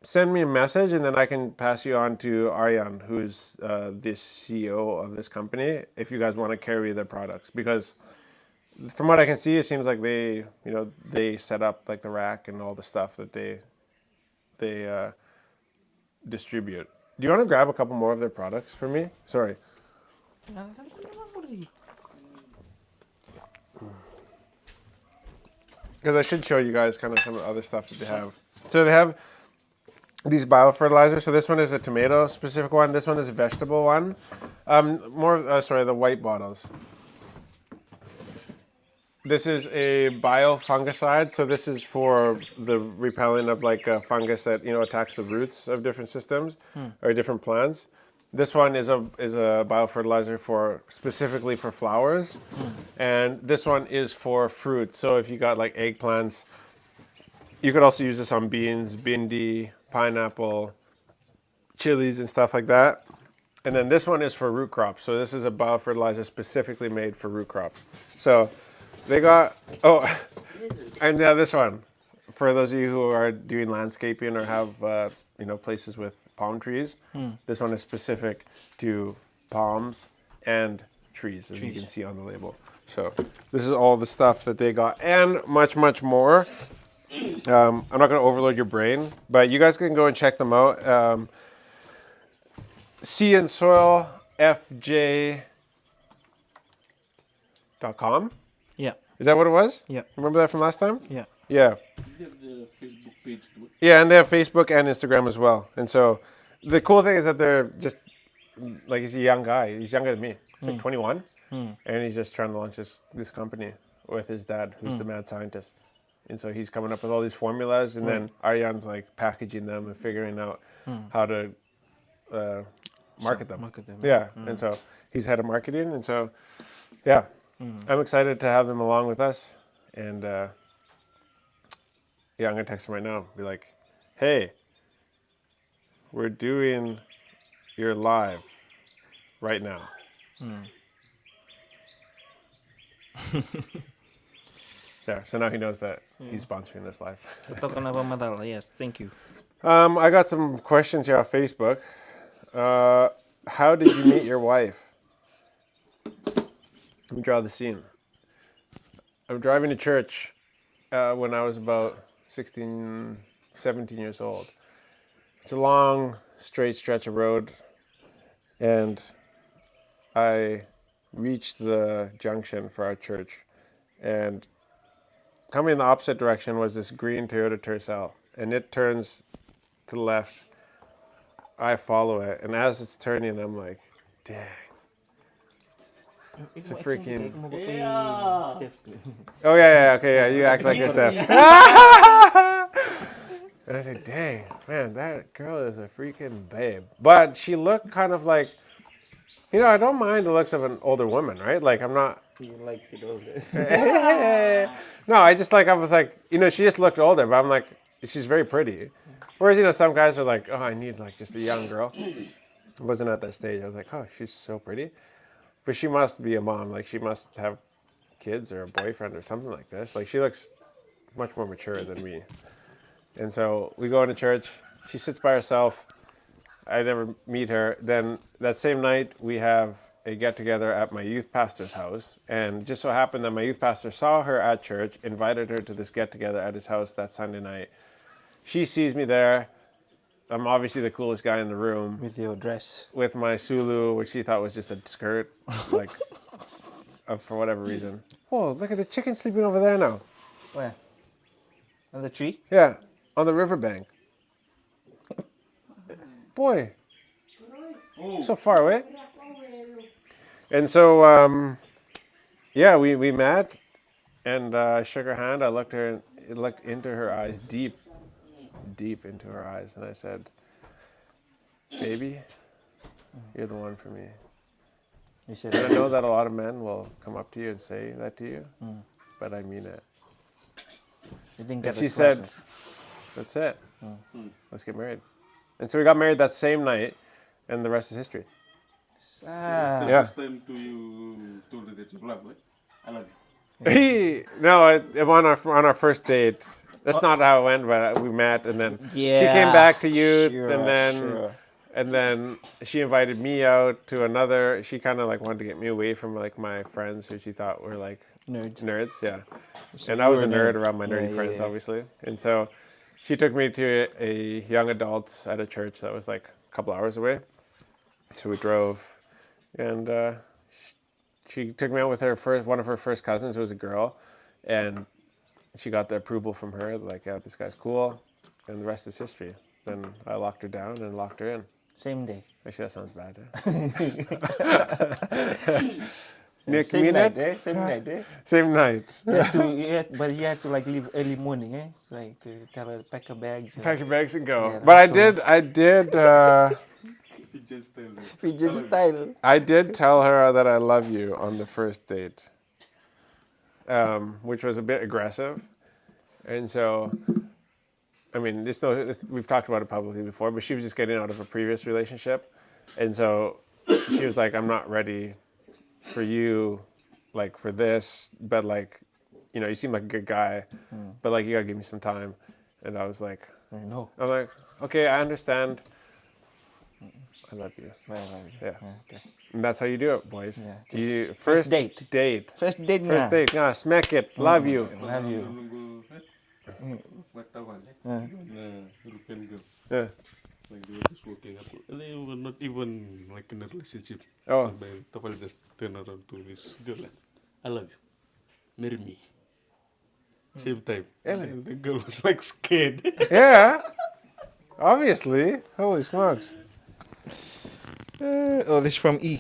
S5: send me a message and then I can pass you on to Aryan, who's the CEO of this company, if you guys want to carry their products. Because from what I can see, it seems like they set up like the rack and all the stuff that they distribute. Do you want to grab a couple more of their products for me? Sorry. Because I should show you guys kind of some of the other stuff that they have. So they have these biofertilizers. So this one is a tomato specific one. This one is a vegetable one. The white bottles. This is a biofungicide. So this is for the repelling of like a fungus that attacks the roots of different systems or different plants. This one is a biofertilizer specifically for flowers, and this one is for fruit. So if you got like eggplants, you could also use this on beans, bindi, pineapple, chilies, and stuff like that. And then this one is for root crops. So this is a biofertilizer specifically made for root crops. So they got and yeah, this one for those of you who are doing landscaping or have places with palm trees. This one is specific to palms and trees, as you can see on the label. So this is all the stuff that they got and much, much more. I'm not going to overload your brain, but you guys can go and check them out. Sea and Soil FJ.com.
S6: Yeah.
S5: Is that what it was?
S6: Yeah.
S5: Remember that from last time?
S6: Yeah.
S5: Yeah.
S7: They have the Facebook page too.
S5: Yeah, and they have Facebook and Instagram as well. And so the cool thing is that they're just, like, he's a young guy. He's younger than me. He's like 21. And he's just trying to launch this company with his dad, who's the mad scientist. And so he's coming up with all these formulas, and then Aryan's like packaging them and figuring out how to market them. Yeah, and so he's head of marketing. And so, yeah, I'm excited to have them along with us. And yeah, I'm going to text him right now. Be like, hey, we're doing your live right now. Yeah, so now he knows that he's sponsoring this live.
S6: Yes, thank you.
S5: I got some questions here on Facebook. How did you meet your wife? Let me draw the scene. I'm driving to church when I was about 16, 17 years old. It's a long, straight stretch of road, and I reached the junction for our church, and coming in the opposite direction was this green Toyota Tercel, and it turns to the left. I follow it, and as it's turning, I'm like, dang. It's a freaking... Oh, yeah, okay, yeah, you act like you're Steph. And I said, dang, man, that girl is a freaking babe. But she looked kind of like, I don't mind the looks of an older woman, right? Like, I'm not...
S6: You like it older.
S5: No, I was like, she just looked older, but I'm like, she's very pretty. Whereas, some guys are like, oh, I need like just a young girl. I wasn't at that stage. I was like, oh, she's so pretty. But she must be a mom. Like, she must have kids or a boyfriend or something like this. Like, she looks much more mature than me. And so we go into church. She sits by herself. I never meet her. Then that same night, we have a get-together at my youth pastor's house. And just so happened that my youth pastor saw her at church, invited her to this get-together at his house that Sunday night. She sees me there. I'm obviously the coolest guy in the room.
S6: With your dress.
S5: With my Sulu, which she thought was just a skirt, like, for whatever reason. Whoa, look at the chicken sleeping over there now.
S6: Where? On the tree?
S5: Yeah, on the riverbank. Boy, so far away. And so, yeah, we met, and I shook her hand. I looked into her eyes, deep into her eyes, and I said, baby, you're the one for me.
S6: You said,
S5: and I know that a lot of men will come up to you and say that to you, but I mean it.
S6: You didn't
S5: And
S6: get
S5: she said, that's it. Let's get married. And so we got married that same night, and the rest is history.
S7: It's the
S5: Yeah.
S7: first time to you told her that you love, right? I love you.
S5: On our first date. That's not how it went, but we met, and then she came
S6: Yeah,
S5: back to youth,
S6: sure,
S5: and then
S6: sure.
S5: and then she invited me out to another. She kind of like wanted to get me away from like my friends who she thought were like
S6: Nerds.
S5: yeah.
S6: So
S5: And
S6: you
S5: I was
S6: were
S5: a
S6: a
S5: nerd
S6: nerd.
S5: around my nerdy
S6: Yeah,
S5: friends,
S6: yeah.
S5: obviously, and so she took me to a young adult at a church that was like a couple hours away. So we drove, and she took me out with one of her first cousins, who was a girl, and she got the approval from her, like, yeah, this guy's cool, and the rest is history. Then I locked her down and locked her in.
S6: Same day.
S5: Actually, that sounds bad.
S6: Same night, eh? Same night, eh?
S5: Same night.
S6: But you had to like leave early morning, eh? It's like to tell her pack her bags. And
S5: Pack your bags and go.
S6: Yeah,
S5: But I
S6: that's
S5: did.
S7: If you just tell her.
S6: Fiji style.
S5: I did tell her that I love you on the first date, which was a bit aggressive. And so, I mean, we've talked about it publicly before, but she was just getting out of a previous relationship. And so she was like, I'm not ready for you, like, for this, but, like, you know, you seem like a good guy, but, like, you gotta give me some time. And I was like,
S6: No.
S5: I'm like, okay, I understand. I love you.
S6: Well,
S5: Yeah.
S6: okay.
S5: And that's how you do it, boys.
S6: Yeah,
S5: You
S6: first date.
S5: Date.
S6: First date
S5: First
S6: na.
S5: date. Nah, smack it. Love you.
S6: Love you.
S7: Nunggu, wartawan, European girl.
S5: Yeah.
S7: Like they were just walking up. They were not even like in a relationship.
S5: Oh.
S7: So Taveuni just turned around to this girl like, I love you. Marry me. Same time. And the girl was like scared.
S5: Yeah. Obviously. Holy smokes.
S6: This is from E.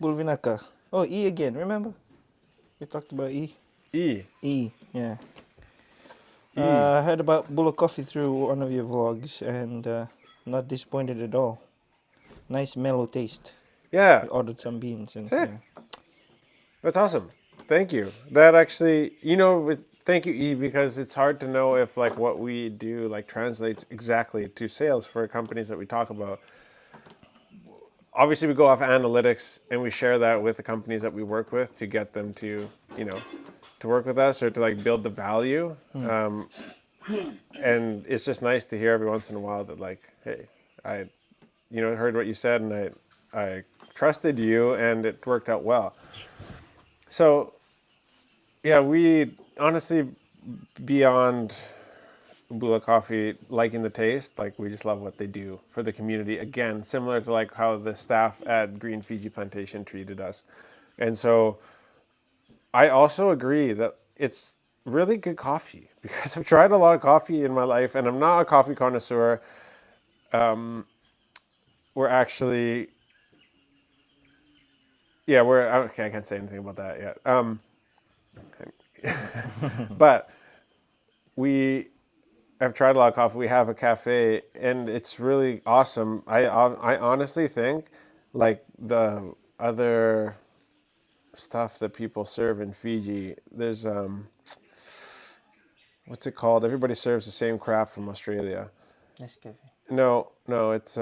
S6: Bulvinaka. Oh, E again, remember? We talked about E.
S5: E.
S6: E, yeah. I heard about Bull of Coffee through one of your vlogs and not disappointed at all. Nice mellow taste.
S5: Yeah.
S6: We ordered some beans and
S5: Sick. That's awesome. Thank you. That actually, thank you, E, because it's hard to know if like what we do like translates exactly to sales for companies that we talk about. Obviously, we go off analytics and we share that with the companies that we work with to get them to, to work with us or to like build the value. And it's just nice to hear every once in a while that like, hey, I, heard what you said and I trusted you and it worked out well. So, yeah, we honestly, beyond Bula Coffee liking the taste, like we just love what they do for the community. Again, similar to like how the staff at Green Fiji Plantation treated us. And so I also agree that it's really good coffee because I've tried a lot of coffee in my life and I'm not a coffee connoisseur. We're actually, okay, I can't say anything about that yet. But I've tried a lot of coffee. We have a cafe, and it's really awesome. I honestly think, like the other stuff that people serve in Fiji, there's what's it called? Everybody serves the same crap from Australia.
S6: Nescafe.
S5: No, it's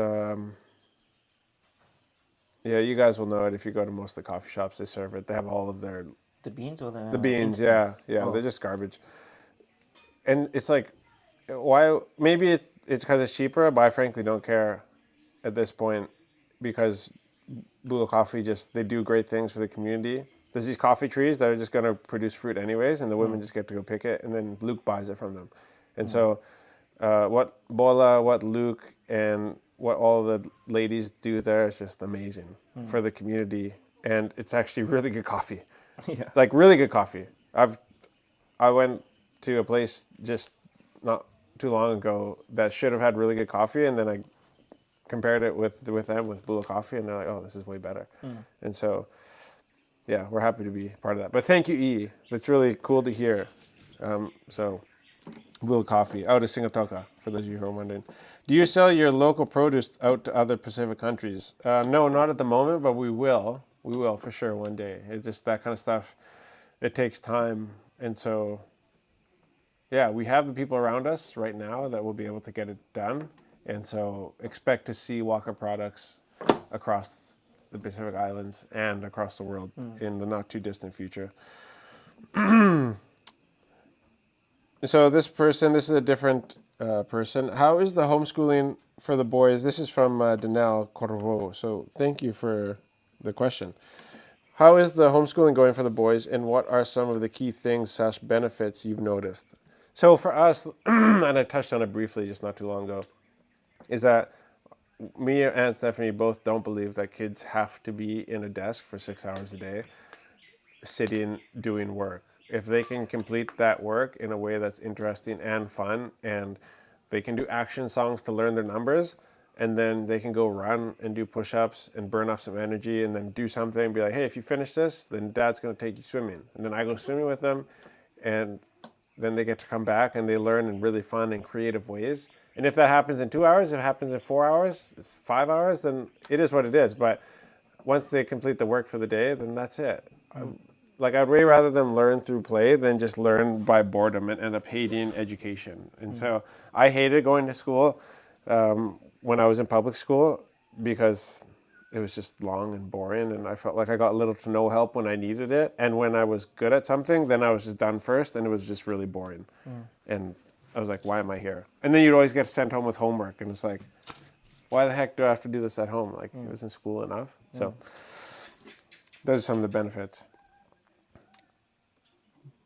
S5: yeah, you guys will know it if you go to most of the coffee shops. They serve it. They have all of their
S6: The beans or
S5: the beans.
S6: instant?
S5: Yeah,
S6: Oh.
S5: they're just garbage. And it's like, why? Maybe it's because it's cheaper, but I frankly don't care at this point because Bula Coffee they do great things for the community. There's these coffee trees that are just going to produce fruit anyways, and the women just get to go pick it, and then Luke buys it from them. And so what Bola, what Luke, and what all the ladies do there is just amazing for the community, and it's actually really good coffee.
S6: Yeah.
S5: Like really good coffee. I went to a place just not too long ago that should have had really good coffee, and then I compared it with them with Bula Coffee, and they're like, "Oh, this is way better." And so, yeah, we're happy to be part of that. But thank you, E. That's really cool to hear. So, Bula Coffee out of Singatoka, for those of you who are wondering. Do you sell your local produce out to other Pacific countries? No, not at the moment, but we will. We will for sure one day. It's just that kind of stuff. It takes time, and so yeah, we have the people around us right now that will be able to get it done. And so expect to see Walker products across the Pacific Islands and across the world in the not too distant future. So this is a different person. How is the homeschooling for the boys? This is from Danelle Corvo. So thank you for the question. How is the homeschooling going for the boys, and what are some of the key things / benefits you've noticed? So for us, and I touched on it briefly just not too long ago, is that me and Stephanie both don't believe that kids have to be in a desk for 6 hours a day, sitting doing work. If they can complete that work in a way that's interesting and fun, and they can do action songs to learn their numbers, and then they can go run and do push-ups and burn off some energy and then do something and be like, hey, if you finish this, then dad's going to take you swimming. And then I go swimming with them, and then they get to come back and they learn in really fun and creative ways. And if that happens in 2 hours, if it happens in 4 hours, it's 5 hours, then it is what it is. But once they complete the work for the day, then that's it. I'd way rather them learn through play than just learn by boredom and end up hating education. And so I hated going to school when I was in public school because it was just long and boring, and I felt like I got little to no help when I needed it. And when I was good at something, then I was just done first, and it was just really boring. And I was like, why am I here? And then you'd always get sent home with homework, and it's like, why the heck do I have to do this at home? Like, it was in school enough. So those are some of the benefits.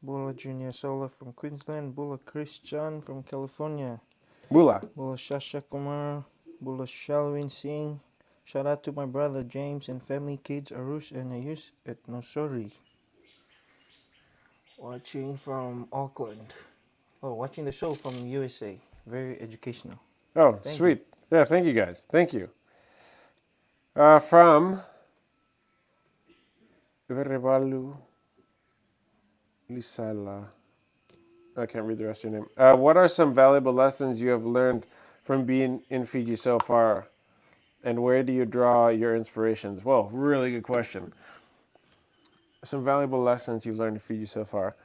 S6: Bula Junior Sola from Queensland, Bula Christian from California,
S5: Bula.
S6: Bula Shasha Kumar, Bula Shalwin Singh. Shout out to my brother James and family, kids Arush and Ayush at Nosori. Watching from Auckland. Oh, watching the show from USA. Very educational.
S5: Oh,
S6: Thank
S5: sweet. Yeah, thank you guys. Thank you. From Verevalu Lisala. I can't read the rest of your name. What are some valuable lessons you have learned from being in Fiji so far? And where do you draw your inspirations? Well, really good question. Some valuable lessons you've learned in Fiji so far.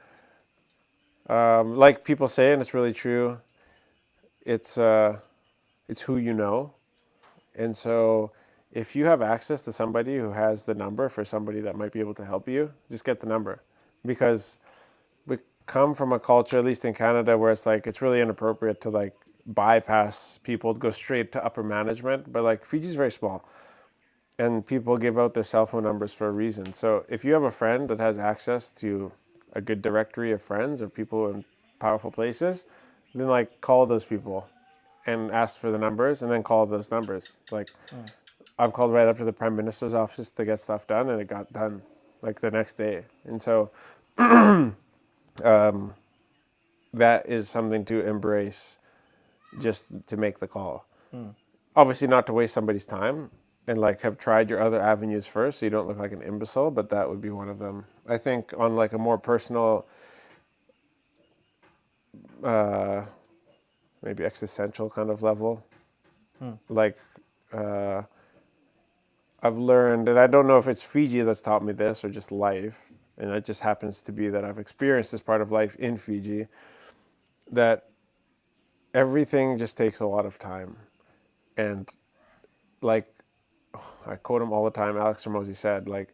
S5: Like people say, and it's really true, it's who you know. And so if you have access to somebody who has the number for somebody that might be able to help you, just get the number. Because we come from a culture, at least in Canada, where it's like, it's really inappropriate to like bypass people to go straight to upper management. But like Fiji's very small, and people give out their cell phone numbers for a reason. So if you have a friend that has access to a good directory of friends or people in powerful places, then like call those people and ask for the numbers, and then call those numbers. Like I've called right up to the Prime Minister's office to get stuff done, and it got done like the next day. And so that is something to embrace, just to make the call. Obviously not to waste somebody's time, and like have tried your other avenues first so you don't look like an imbecile, but that would be one of them. I think on like a more personal, maybe existential kind of level, like I've learned, and I don't know if it's Fiji that's taught me this or just life, and it just happens to be that I've experienced this part of life in Fiji, that everything just takes a lot of time. And like, I quote him all the time, Alex Ramosi said, like,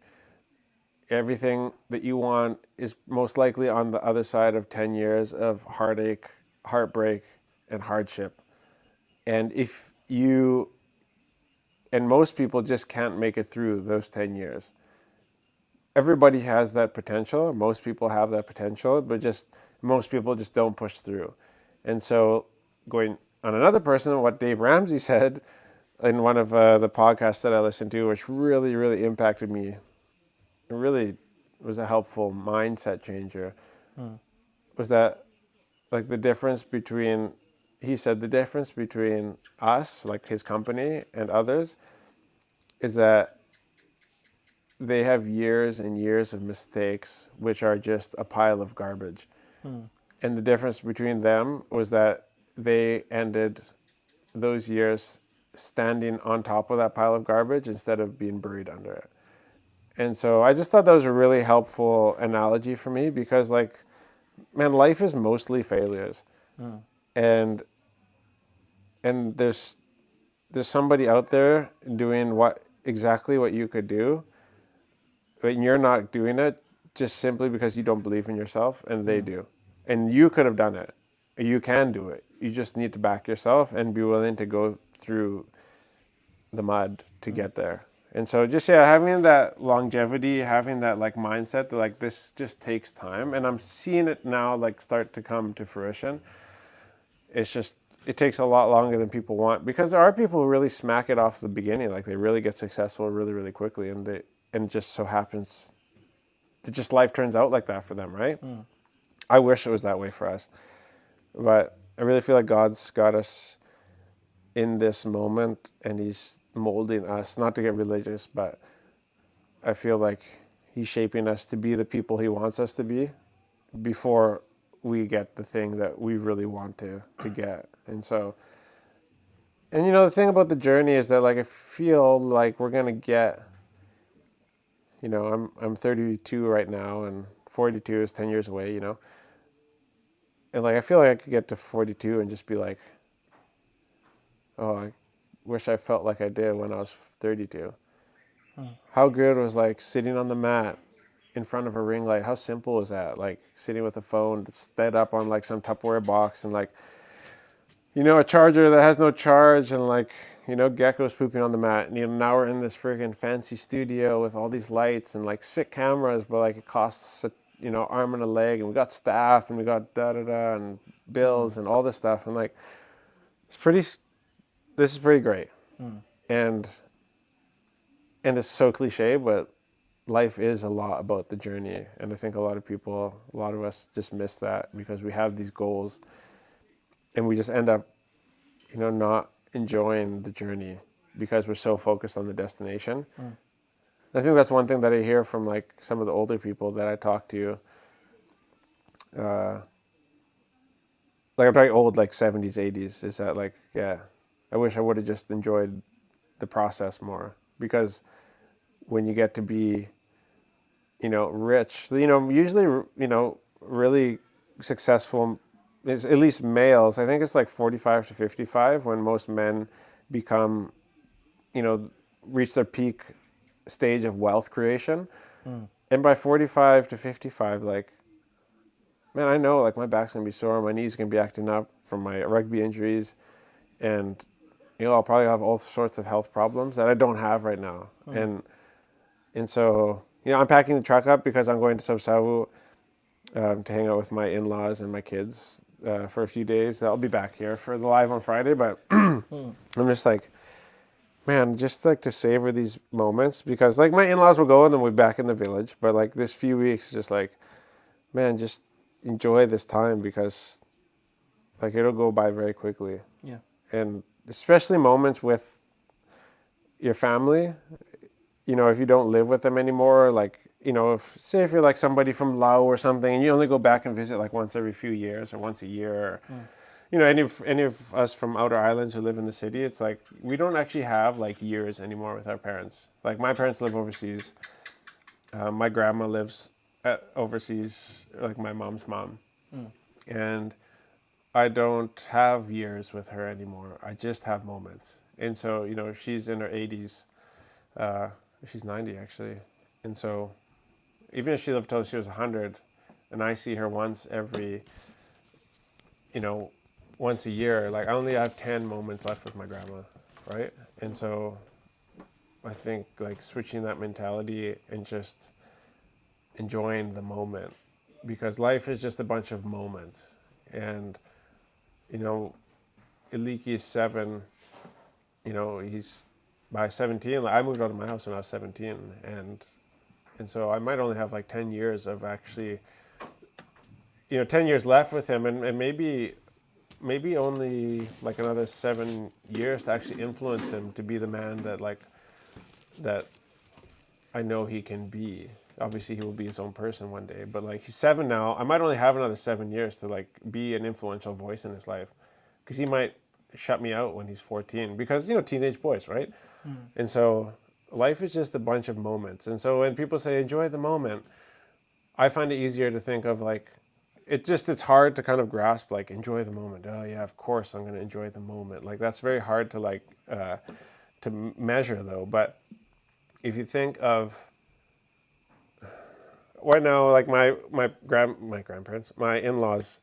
S5: everything that you want is most likely on the other side of 10 years of heartache, heartbreak, and hardship. And if you, and most people just can't make it through those 10 years. Everybody has that potential. Most people have that potential, but just most people just don't push through. And so going on another person, what Dave Ramsey said in one of the podcasts that I listened to, which really, really impacted me, it really was a helpful mindset changer, was that like the difference between, he said the difference between us, like his company, and others is that they have years and years of mistakes, which are just a pile of garbage. And the difference between them was that they ended those years standing on top of that pile of garbage instead of being buried under it. And so I just thought that was a really helpful analogy for me, because like man, life is mostly failures, and there's somebody out there doing exactly what you could do, but you're not doing it just simply because you don't believe in yourself, and they do, and you could have done it. You can do it. You just need to back yourself and be willing to go through the mud to get there. And so just having that longevity, having that like mindset that like this just takes time, and I'm seeing it now like start to come to fruition. It's just it takes a lot longer than people want, because there are people who really smack it off the beginning, like they really get successful really, really quickly, and it just so happens that just life turns out like that for them, right? I wish it was that way for us, but I really feel like God's got us in this moment, and He's molding us, not to get religious, but I feel like He's shaping us to be the people He wants us to be before we get the thing that we really want to get. And so, and you know, the thing about the journey is that like I feel like we're gonna get, you know, I'm 32 right now, and 42 is 10 years away, you know, and like I feel like I could get to 42 and just be like, oh, I wish I felt like I did when I was 32. How good was like sitting on the mat in front of a ring light? How simple was that? Like sitting with a phone that's set up on like some Tupperware box, and like, you know, a charger that has no charge, and like, you know, geckos pooping on the mat. And you know, now we're in this friggin' fancy studio with all these lights and like sick cameras, but like it costs a, you know, arm and a leg, and we got staff, and we got da-da-da and bills and all this stuff. And like, this is pretty great. And it's so cliche, but life is a lot about the journey. And I think a lot of us just miss that because we have these goals, and we just end up, you know, not enjoying the journey because we're so focused on the destination. I think that's one thing that I hear from like some of the older people that I talk to. Like I'm talking old, like 70s, 80s, is that like, yeah, I wish I would have just enjoyed the process more, because when you get to be, you know, rich, you know, usually, you know, really successful, is at least males, I think it's like 45 to 55 when most men become, you know, reach their peak stage of wealth creation. And by 45 to 55, like, man, I know like my back's gonna be sore, my knees gonna be acting up from my rugby injuries, and you know, I'll probably have all sorts of health problems that I don't have right now. And so, you know, I'm packing the truck up because I'm going to Savsavu to hang out with my in-laws and my kids for a few days. I'll be back here for the live on Friday, but I'm just like, man, just like to savor these moments, because like my in-laws will go and then we'll be back in the village, but like this few weeks, just like, man, just enjoy this time, because like it'll go by very quickly.
S6: Yeah.
S5: And especially moments with your family, you know, if you don't live with them anymore, like, you know, if you're like somebody from Laos or something, and you only go back and visit like once every few years or once a year, or, you know, any of us from outer islands who live in the city, it's like we don't actually have like years anymore with our parents. Like my parents live overseas. My grandma lives overseas, like my mom's mom. And I don't have years with her anymore. I just have moments. And so, you know, she's in her 80s. She's 90 actually. And so even if she lived till she was 100, and I see her once every, you know, once a year, like I only have 10 moments left with my grandma, right? And so I think like switching that mentality and just enjoying the moment, because life is just a bunch of moments. And, you know, Iliki is 7, you know, he's by 17, like I moved out of my house when I was 17, and so I might only have like 10 years of actually, you know, 10 years left with him, and maybe only like another 7 years to actually influence him to be the man that I know he can be. Obviously he will be his own person one day, but like he's 7 now, I might only have another 7 years to like be an influential voice in his life, because he might shut me out when he's 14, because, you know, teenage boys, right? And so life is just a bunch of moments. And so when people say enjoy the moment, I find it easier to think of like, it's hard to kind of grasp, like, enjoy the moment. Oh yeah, of course I'm going to enjoy the moment. Like, that's very hard to like to measure though. But if you think of right now, like my grandparents, my in-laws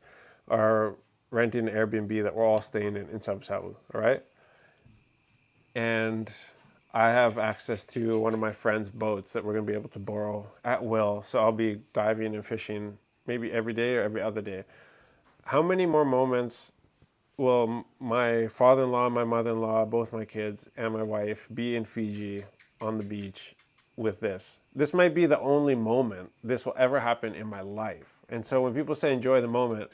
S5: are renting an Airbnb that we're all staying in Sabsabu, all right? And I have access to one of my friend's boats that we're going to be able to borrow at will. So I'll be diving and fishing maybe every day or every other day. How many more moments will my father-in-law, my mother-in-law, both my kids, and my wife be in Fiji on the beach with this? This might be the only moment this will ever happen in my life. And so when people say enjoy the moment,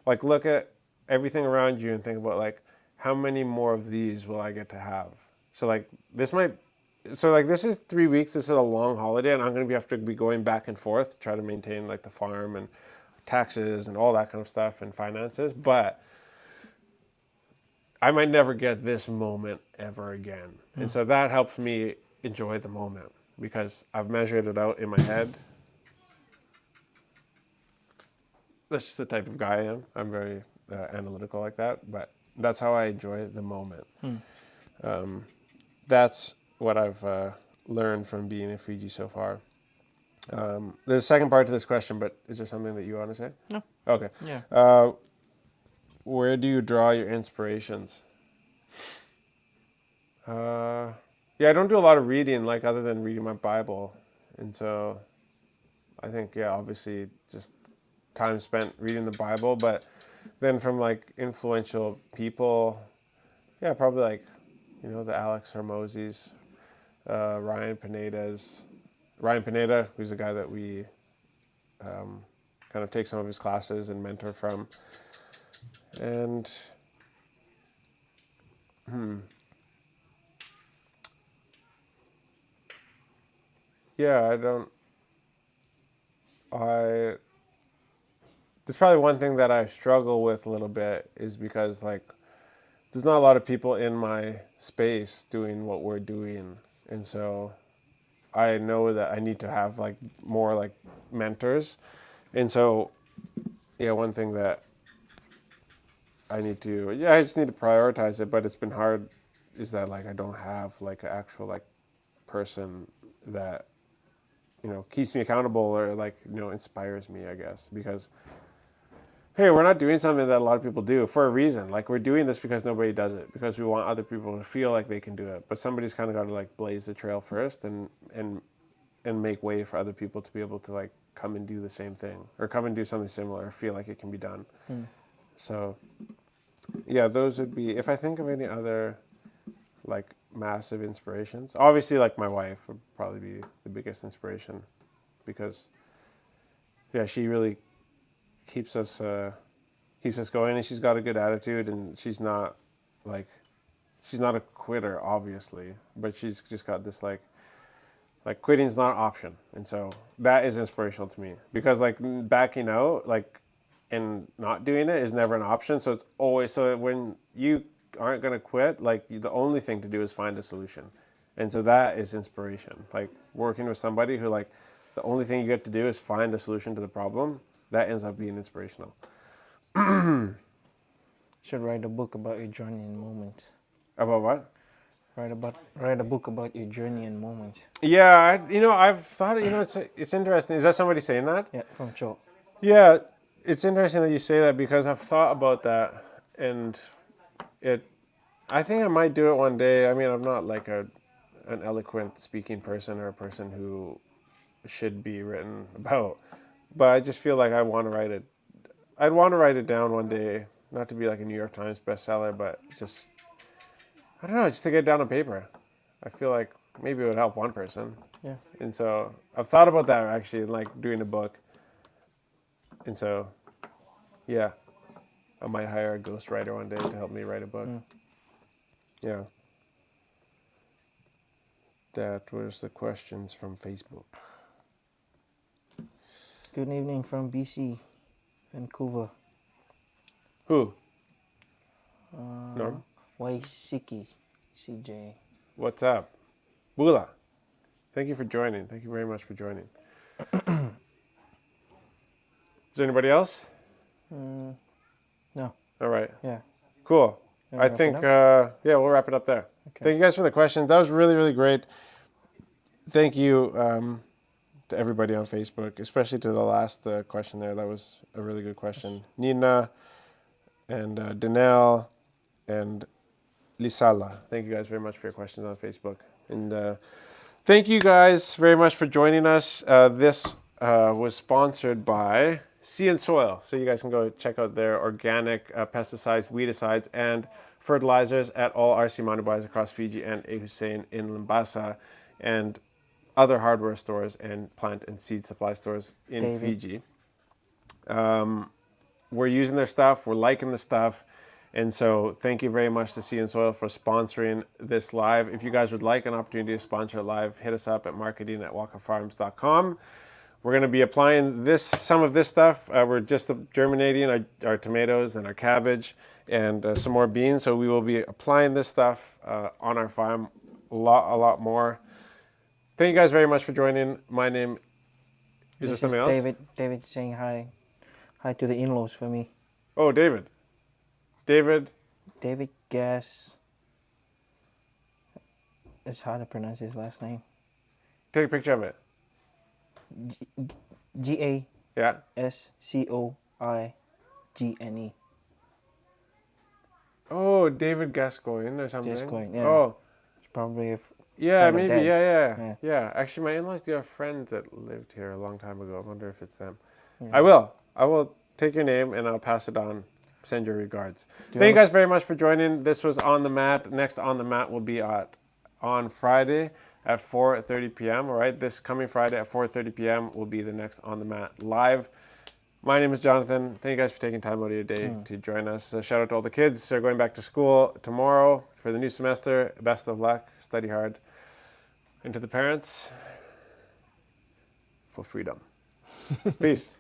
S5: like, look at everything around you and think about, like, how many more of these will I get to have? So like this is 3 weeks. This is a long holiday, and I'm going to have to be going back and forth to try to maintain like the farm and taxes and all that kind of stuff and finances. But I might never get this moment ever again. And so that helps me enjoy the moment because I've measured it out in my head. That's just the type of guy I am. I'm very analytical like that, but that's how I enjoy the moment. That's what I've learned from being in Fiji so far. There's a second part to this question, but is there something that you want to say?
S6: No.
S5: Okay.
S6: Yeah.
S5: Where do you draw your inspirations? Yeah, I don't do a lot of reading, like, other than reading my Bible. And so I think, yeah, obviously just time spent reading the Bible, but then from like influential people, yeah, probably like, you know, the Alex Hermosis, Ryan Pineda, who's a guy that we kind of take some of his classes and mentor from. And yeah, there's probably one thing that I struggle with a little bit is because, like, there's not a lot of people in my space doing what we're doing. And so I know that I need to have like more like mentors. And so, yeah, one thing that I just need to prioritize it, but it's been hard is that, like, I don't have like an actual like person that, you know, keeps me accountable or, like, you know, inspires me, I guess, because hey, we're not doing something that a lot of people do for a reason. Like, we're doing this because nobody does it, because we want other people to feel like they can do it. But somebody's kind of got to like blaze the trail first and make way for other people to be able to like come and do the same thing or come and do something similar or feel like it can be done. So yeah, those would be, if I think of any other like massive inspirations, obviously like my wife would probably be the biggest inspiration because yeah, she really keeps us going, and she's got a good attitude, and she's not a quitter, obviously, but she's just got this like quitting's not an option. And so that is inspirational to me because like backing out like and not doing it is never an option. So it's always, so when you aren't going to quit, like the only thing to do is find a solution. And so that is inspiration, like working with somebody who like the only thing you get to do is find a solution to the problem. That ends up being inspirational.
S6: Should write a book about your journey and moments.
S5: About what?
S6: Write a book about your journey and moments.
S5: Yeah, I've thought, it's interesting. Is that somebody saying that?
S6: Yeah, from Cho.
S5: Yeah, it's interesting that you say that because I've thought about that, and I think I might do it one day. I mean, I'm not like an eloquent speaking person or a person who should be written about, but I just feel like I want to write it. I'd want to write it down one day, not to be like a New York Times bestseller, but just, I don't know, just to get it down on paper. I feel like maybe it would help one person.
S6: Yeah.
S5: And so I've thought about that actually, like doing a book. And so, yeah, I might hire a ghostwriter one day to help me write a book. Yeah. That was the questions from Facebook.
S6: Good evening from BC, Vancouver.
S5: Who? Norm?
S6: Waisiki, CJ.
S5: What's up? Bula. Thank you for joining. Thank you very much for joining. Is there anybody else?
S6: No.
S5: All right.
S6: Yeah.
S5: Cool.
S6: Wanna
S5: I
S6: wrap it
S5: think,
S6: up?
S5: yeah, we'll wrap it up there. Thank you guys for the questions. That was really, really great. Thank you to everybody on Facebook, especially to the last question there. That was a really good question. Nina and Danelle and Lisala. Thank you guys very much for your questions on Facebook. And thank you guys very much for joining us. This was sponsored by Sea and Soil. So you guys can go check out their organic pesticides, weedicides, and fertilizers at all RC Mountain Buyers across Fiji and A Hussein in Limbasa and other hardware stores and plant and seed supply stores in
S6: David.
S5: Fiji. We're using their stuff. We're liking the stuff. And so thank you very much to Sea and Soil for sponsoring this live. If you guys would like an opportunity to sponsor it live, hit us up at marketing@wakafarms.com. We're going to be applying some of this stuff. We're just germinating our tomatoes and our cabbage and some more beans. So we will be applying this stuff on our farm a lot more. Thank you guys very much for joining. My name is there
S6: This
S5: something
S6: is
S5: else?
S6: David saying hi. Hi to the in-laws for me.
S5: Oh, David. David.
S6: David Gas. It's hard to pronounce his last name.
S5: Take a picture of it. Yeah.
S6: Gascoigne.
S5: Oh, David Gascoigne or something.
S6: Gascoigne, yeah.
S5: Oh,
S6: It's probably
S5: yeah,
S6: kind of
S5: maybe.
S6: dead.
S5: Yeah. Actually, my in-laws do have friends that lived here a long time ago. I wonder if it's them. I will take your name and I'll pass it on. Send your regards. Thank you guys very much for joining. This was On the Mat. Next On the Mat will be on Friday at 4:30 p.m. All right, this coming Friday at 4:30 p.m. will be the next On the Mat live. My name is Jonathan. Thank you guys for taking time out of your day to join us. Shout out to all the kids who are going back to school tomorrow for the new semester. Best of luck. Study hard. And to the parents, for freedom. Peace.